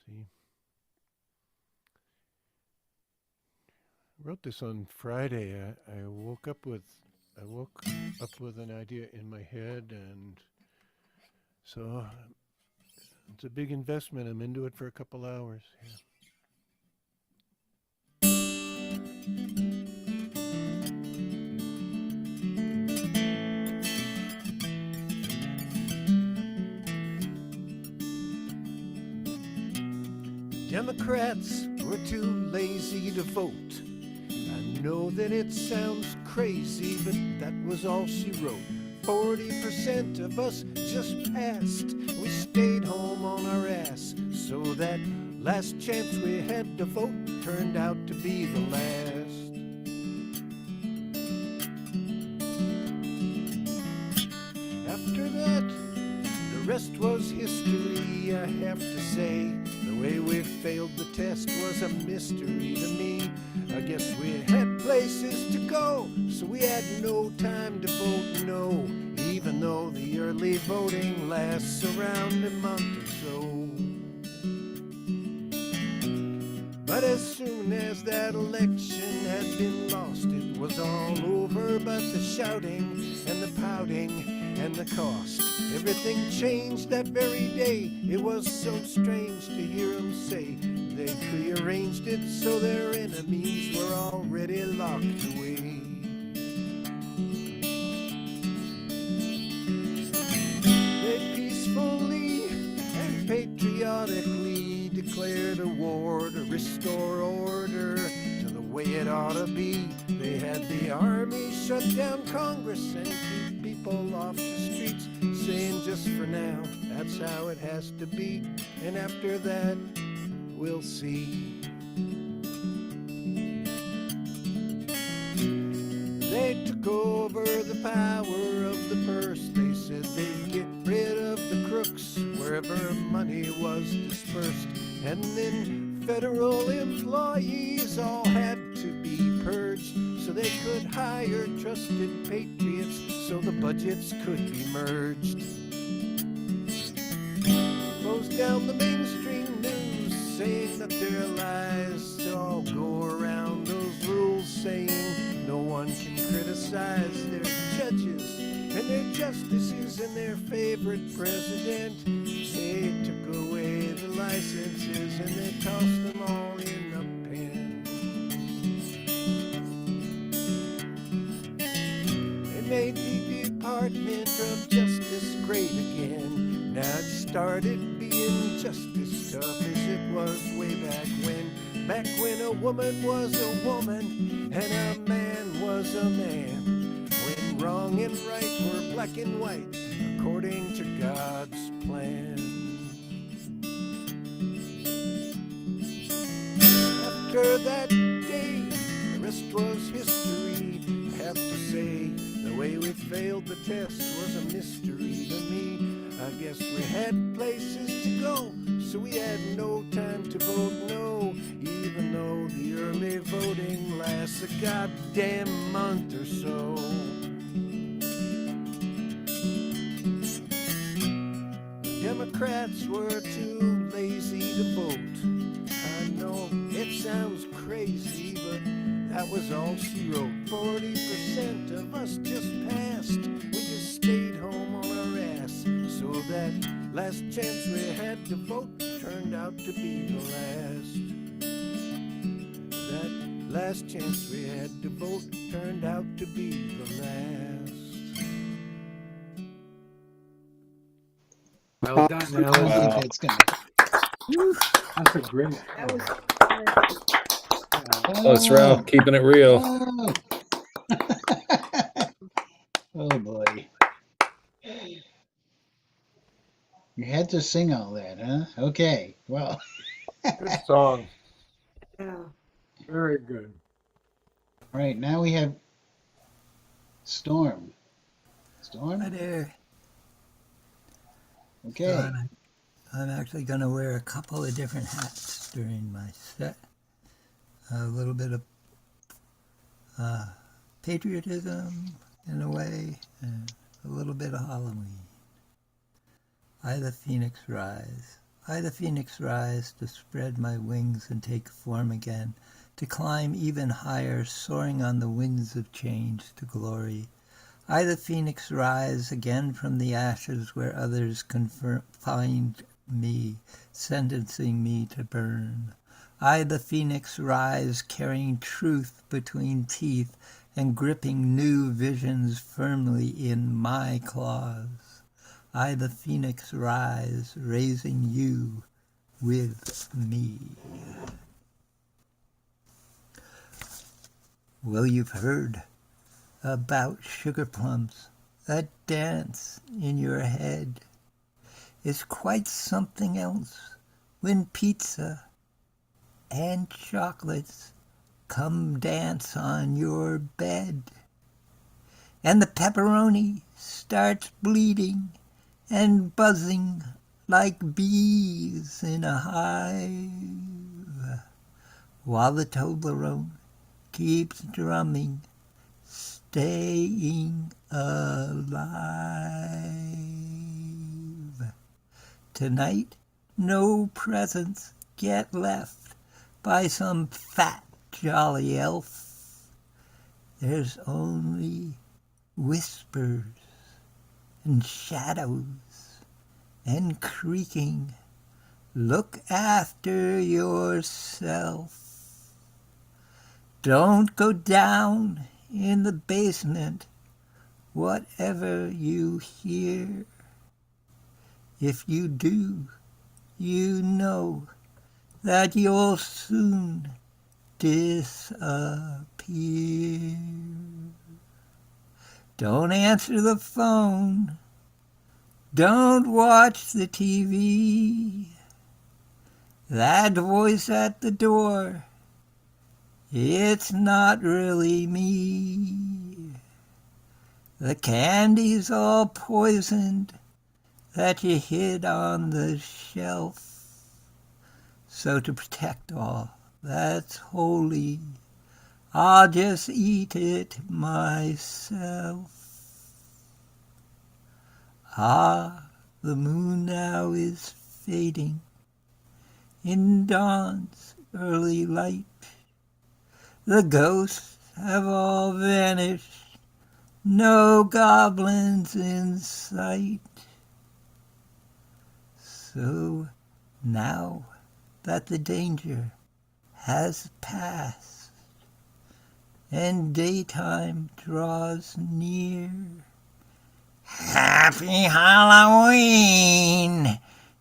See. I wrote this on Friday. I woke up with an idea in my head, and so it's a big investment. I'm into it for a couple hours. Yeah. Democrats were too lazy to vote. I know that it sounds crazy, but that was all she wrote. 40% of us just passed. We stayed home on our ass. So that last chance we had to vote turned out to be the last. After that, the rest was history, I have to say. The way we failed the test was a mystery to me. I guess we had places to go, so we had no time to vote no, even though the early voting lasts around a month or so. But as soon as that election had been lost, it was all over. But the shouting and the pouting and the cost, everything changed that very day. It was so strange to hear them say they prearranged it so their enemies were already locked away. They peacefully and patriotically declared a war to restore order to the way it ought to be. They had the army shut down Congress and keep people off the streets, saying just for now, that's how it has to be. And after that, we'll see. They took over the power of the purse. They said they'd get rid of the crooks wherever money was dispersed. And then federal employees all had to be purged so they could hire trusted patriots so the budgets could be merged. Closed down the mainstream news, saying that their lies all go around those rules saying no one can criticize their judges and their justices and their favorite president. They took away the licenses and they tossed them all in the pen. They made the Department of Justice great again. Now it started being just as tough as it was way back when a woman was a woman and a man was a man, when wrong and right were black and white according to God's plan. After that day, the rest was history. I have to say, the way we failed the test was a mystery to me. I guess we had places to go, so we had no time to vote no, even though the early voting lasts a goddamn month or so. The Democrats were too lazy to vote. I know it sounds crazy, but that was all she wrote. 40% of us just passed. We just stayed home on our ass. So that last chance we had to vote turned out to be the last. That last chance we had to vote turned out to be the last. Well done, I don't Alice. think that's gonna. That's a great That was Close, Ralph, keeping it real. Oh. Oh boy. You had to sing all that, huh? Okay. Well. Good song. yeah. Very good. All right. Now we have Storm. Storm. Hi there. Okay. So I'm actually going to wear a couple of different hats during my set. A little bit of patriotism in a way, and a little bit of Halloween. I the phoenix rise. I the phoenix rise to spread my wings and take form again, to climb even higher, soaring on the winds of change to glory. I the phoenix rise again from the ashes where others confined me, sentencing me to burn. I the phoenix rise carrying truth between teeth and gripping new visions firmly in my claws. I the phoenix rise, raising you with me. Well, you've heard about sugar plums, that dance in your head. It's quite something else when pizza and chocolates come dance on your bed. And the pepperoni starts bleeding and buzzing like bees in a hive, while the Toblerone keeps drumming, staying alive. Tonight, no presents get left by some fat, jolly elf. There's only whispers and shadows and creaking. Look after yourself. Don't go down in the basement, whatever you hear. If you do, you know that you'll soon disappear. Don't answer the phone. Don't watch the TV. That voice at the door, it's not really me. The candy's all poisoned that you hid on the shelf. So to protect all that's holy, I'll just eat it myself. Ah, the moon now is fading, in dawn's early light. The ghosts have all vanished, no goblins in sight. So now that the danger has passed and daytime draws near, Happy Halloween,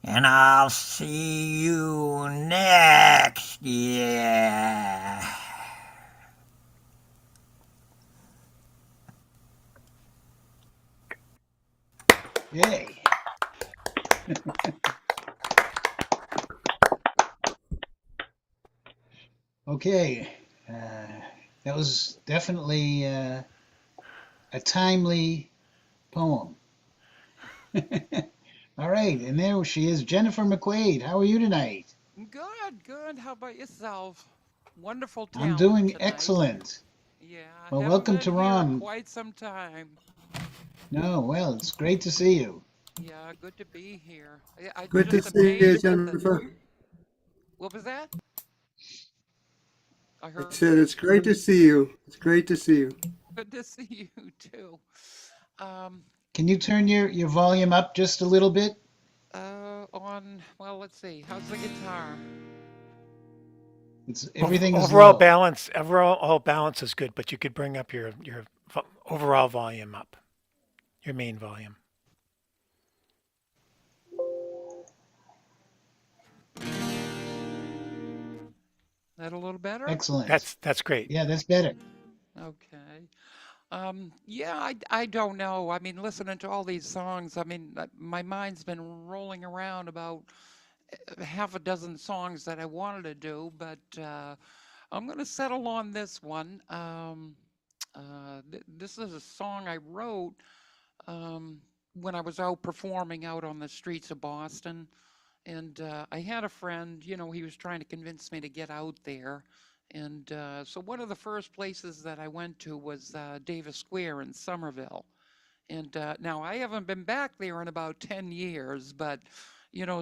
and I'll see you next year. Yay. Okay. That was definitely a timely poem. All right, and there she is, Jennifer McQuaid. How are you tonight? Good, good. How about yourself? Wonderful I'm talent doing tonight. excellent. Yeah, Well, haven't welcome to been here in Ron. quite some time. No, well, it's great to see you. Yeah, good to be here. I'm Good to just see you, amazed at the. Jennifer. What was that? I I heard. said it's great to see you. It's great to see you. Good to see you too. Um, Can you turn your volume up just a little bit? well, let's see. How's the guitar? Everything is Overall low. balance, overall balance is good, but you could bring up your overall volume up, your main volume. That a little better? Excellent. That's great. Yeah, that's better. Okay. Yeah, I don't know. I mean, listening to all these songs, I mean, my mind's been rolling around about half a dozen songs that I wanted to do, but I'm going to settle on this one. This is a song I wrote when I was out performing out on the streets of Boston. And I had a friend, he was trying to convince me to get out there. And so one of the first places that I went to was Davis Square in Somerville. And now I haven't been back there in about 10 years, but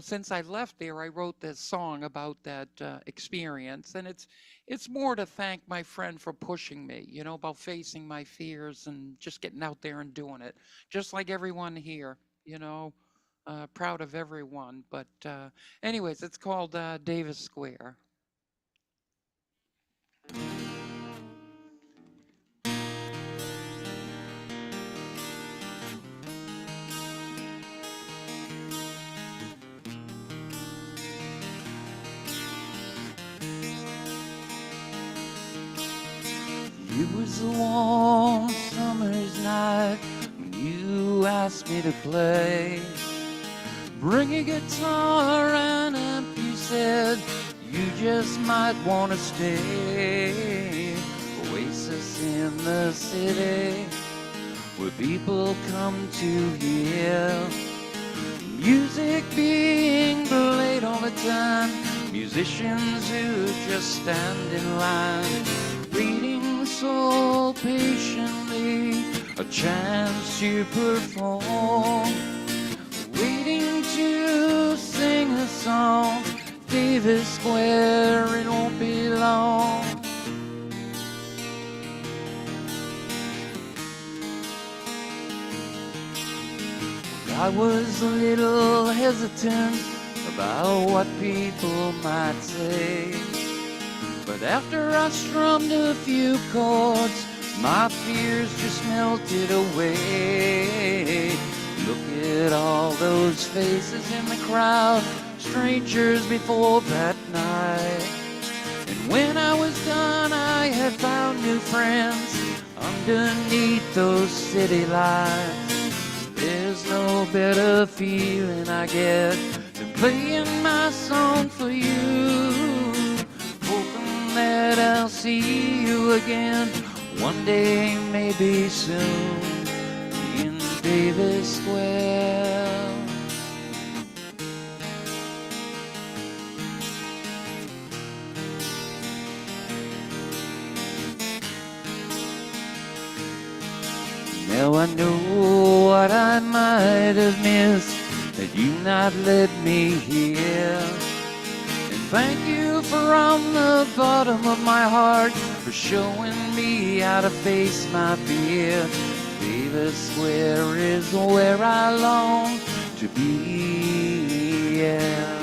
since I left there, I wrote this song about that experience. And it's more to thank my friend for pushing me, about facing my fears and just getting out there and doing it, just like everyone here, proud of everyone. But anyways, it's called Davis Square. It was a warm summer's night when you asked me to play. Bring a guitar and amp, you said, you just might want to stay. Oasis in the city where people come to hear music being played all the time. Musicians who just stand in line, waiting so patiently a chance to perform, waiting to sing a song. Davis Square, it won't be long. I was a little hesitant about what people might say, but after I strummed a few chords, my fears just melted away. Look at all those faces in the crowd, strangers before that night. And when I was done, I had found new friends underneath those city lights. There's no better feeling I get than playing my song for you, hoping that I'll see you again one day, maybe soon, in Davis Square. Now I know what I might have missed had you not led me here. And Thank you from the bottom of my heart for showing me how to face my fear. Davis Square is where I long to be. Yeah.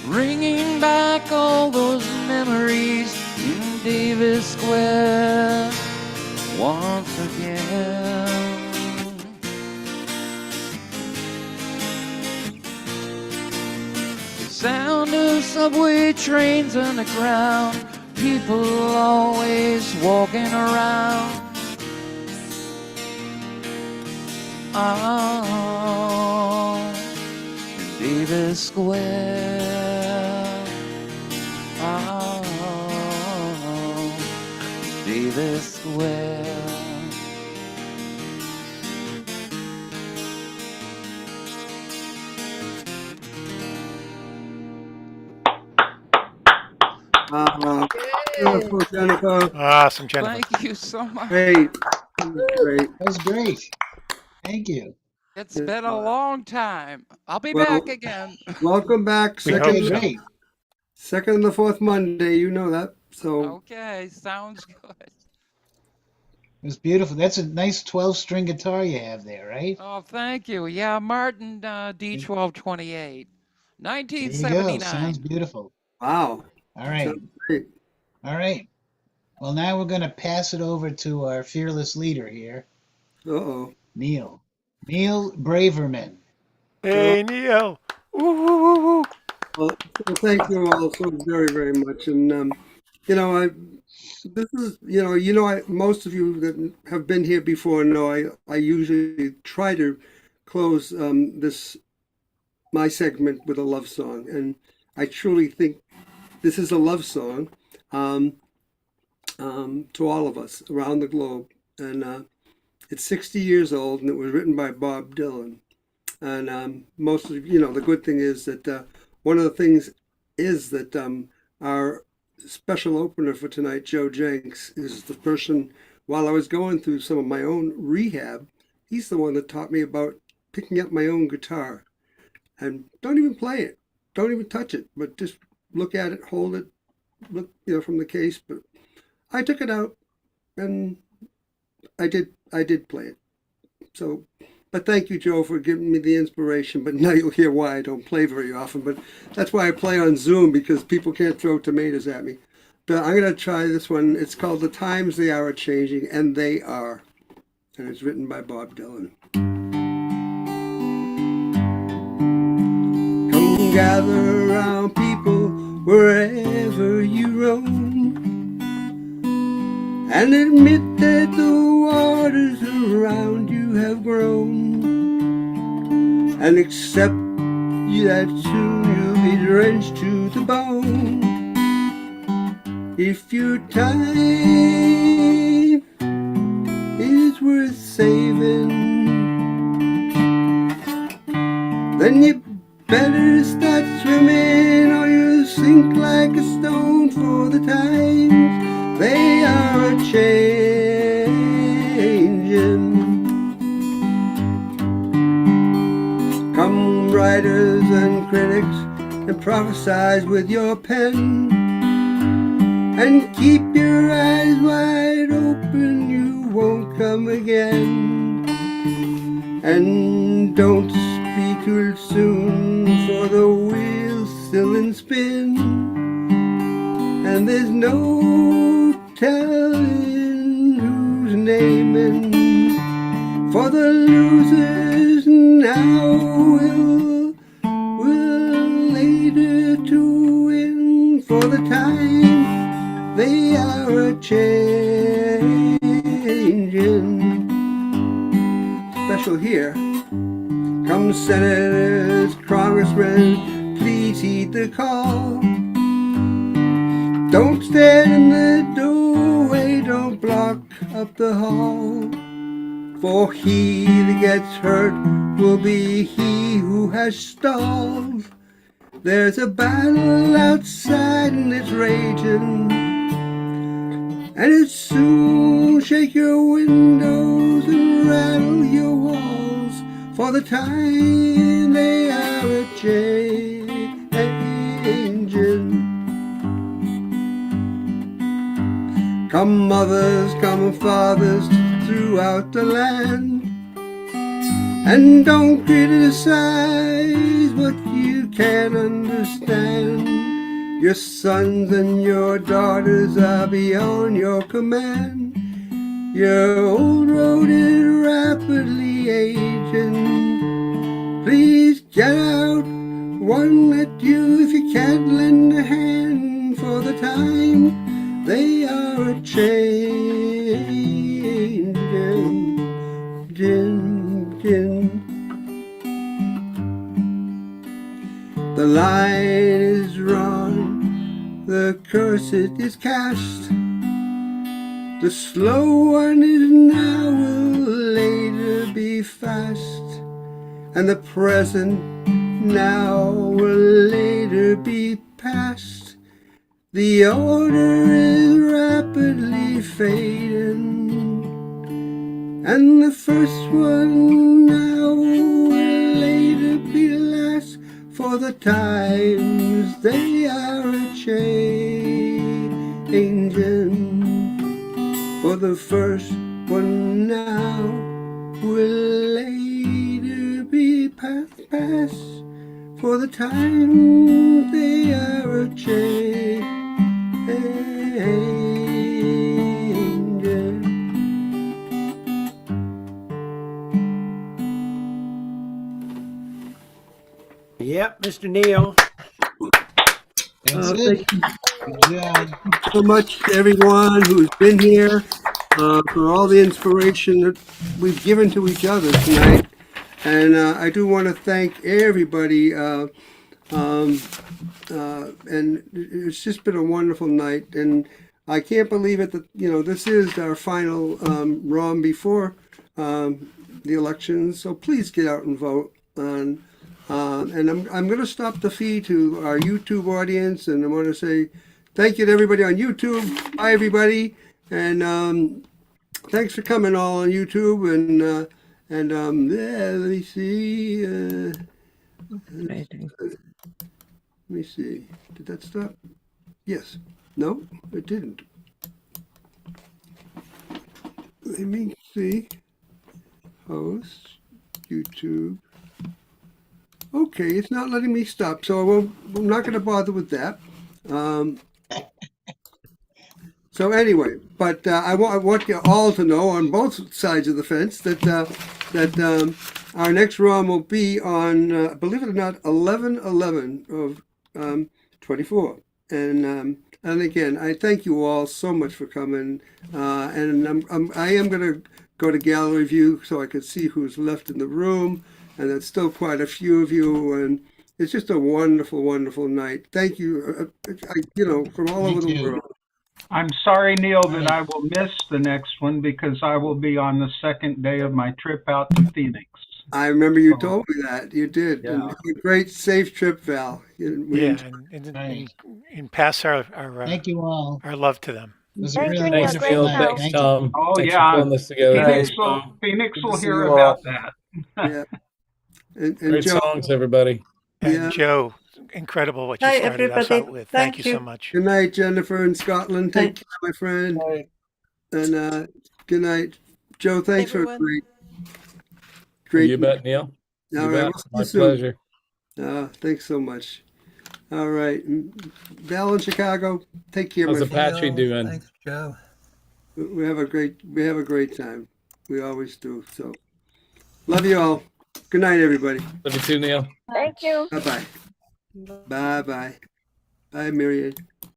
Bringing back all those memories in Davis Square once again. Sound of subway trains underground, people always walking around. Oh, in Davis Square. Oh, Davis Square. Beautiful, Jennifer. Awesome, Jennifer. Thank you so much. Great. Great. That was great. Thank you. It's been a long time. I'll be Well, back again. welcome back. Okay, great. Second and the fourth Monday, you know that. So Okay, sounds good. It was beautiful. That's a nice 12-string guitar you have there, right? Oh, thank you. Yeah, Martin D1228, There you go. 1979. Sounds beautiful. wow. All right. Great. All right. Well, now we're going to pass it over to our fearless leader here, Uh-oh. Neil. Neil Braverman. Hey, Neil. Ooh, ooh, ooh, ooh. Well, thank you all so very, very much. And most of you that have been here before know I usually try to close my segment with a love song, and I truly think this is a love song to all of us around the globe. And it's 60 years old, and it was written by Bob Dylan. And most of the good thing is that one of the things is that our special opener for tonight, Joe Jenks, is the person, while I was going through some of my own rehab, he's the one that taught me about picking up my own guitar. And don't even play it, don't even touch it, but just look at it, hold it, look, from the case. But I took it out, and I did play it. So, but thank you, Joe, for giving me the inspiration. But now you'll hear why I don't play very often. But that's why I play on Zoom, because people can't throw tomatoes at me. But I'm going to try this one. It's called The Times They Are A-Changing, and They Are. And it's written by Bob Dylan. Come gather around, people, wherever you roam, and admit that the waters around you have grown, and accept that soon you'll be drenched to the bone. If your time is worth saving, then you better start swimming, or you'll sink like a stone, for the times they are a-changing. Come, writers and critics, and prophesize with your pen, and keep your eyes wide open, you won't come again. And don't speak too soon, for the wheel's still in spin, and there's no telling who's naming, for the losers now will later to win, for the time they are a-changing. Special here. Come, senators, congressmen, please heed the call. Don't stand in the doorway, don't block up the hall, for he that gets hurt will be he who has stalled. There's a battle outside and it's raging, and it soon shake your windows and rattle your walls, for the time they are a-changing. Come mothers, come fathers throughout the land, and don't criticize what you can't understand. Your sons and your daughters are beyond your command. Your old road is rapidly aging. Please get out, one let you, if you can't lend a hand, for the time they are a-changing. The line is drawn, the curse it is cast. The slow one is now, will later be fast, and the present now will later be past. The order is rapidly fading, and the first one now will later be last, for the times they are a-changing. For the first one now will later be past, for the time they are a-changing. Yep, Mr. Neal. That's Thank it. you Good job. so much to everyone who's been here, for all the inspiration that we've given to each other tonight. And I do want to thank everybody. And it's just been a wonderful night. And I can't believe it that, this is our final ROM before the elections. So please get out and vote. And I'm going to stop the feed to our YouTube audience, and I want to say thank you to everybody on YouTube. Bye, everybody, and thanks for coming all on YouTube. And yeah, let me see. Let me see. Did that stop? Yes. No, it didn't. Let me see. Host YouTube. Okay, it's not letting me stop, so I'm not going to bother with that. So anyway, but I want you all to know on both sides of the fence that our next ROM will be on, believe it or not, 11/11 of 24. And again, I thank you all so much for coming. And I am going to go to gallery view so I can see who's left in the room. And there's still quite a few of you, and it's just a wonderful, wonderful night. Thank you, from all over the world. I'm sorry, Neil, that I will miss the next one because I will be on the second day of my trip out to Phoenix. I remember you told me that. You did. Yeah. And have a great, safe trip, Val. And pass our Thank you all. our love to them. It was a really wonderful Neil. night. Thanks, Thank Tom. Oh, Thanks yeah. for pulling this together. Phoenix Thanks, will, Tom. Phoenix Good to will see hear you about all. that. Yeah. And Great Joe, songs, everybody. And Yeah. Joe, incredible what you Hi, started us everybody. out with. Thank Thank you so you. much. good night, Jennifer in Scotland. Take Thank- care, my friend. And good night, Joe. Thanks for a Everyone. great. You bet, Neil. All You right, bet. we'll see My you soon. pleasure. Thanks so much. All right, Val in Chicago. Take care, How's my Apache doing? Thanks, Joe. We have a great time. We always do. So, love you all. Good night, everybody. Love you too, Neil. Thank you. Bye bye. Bye bye. Bye, Marianne.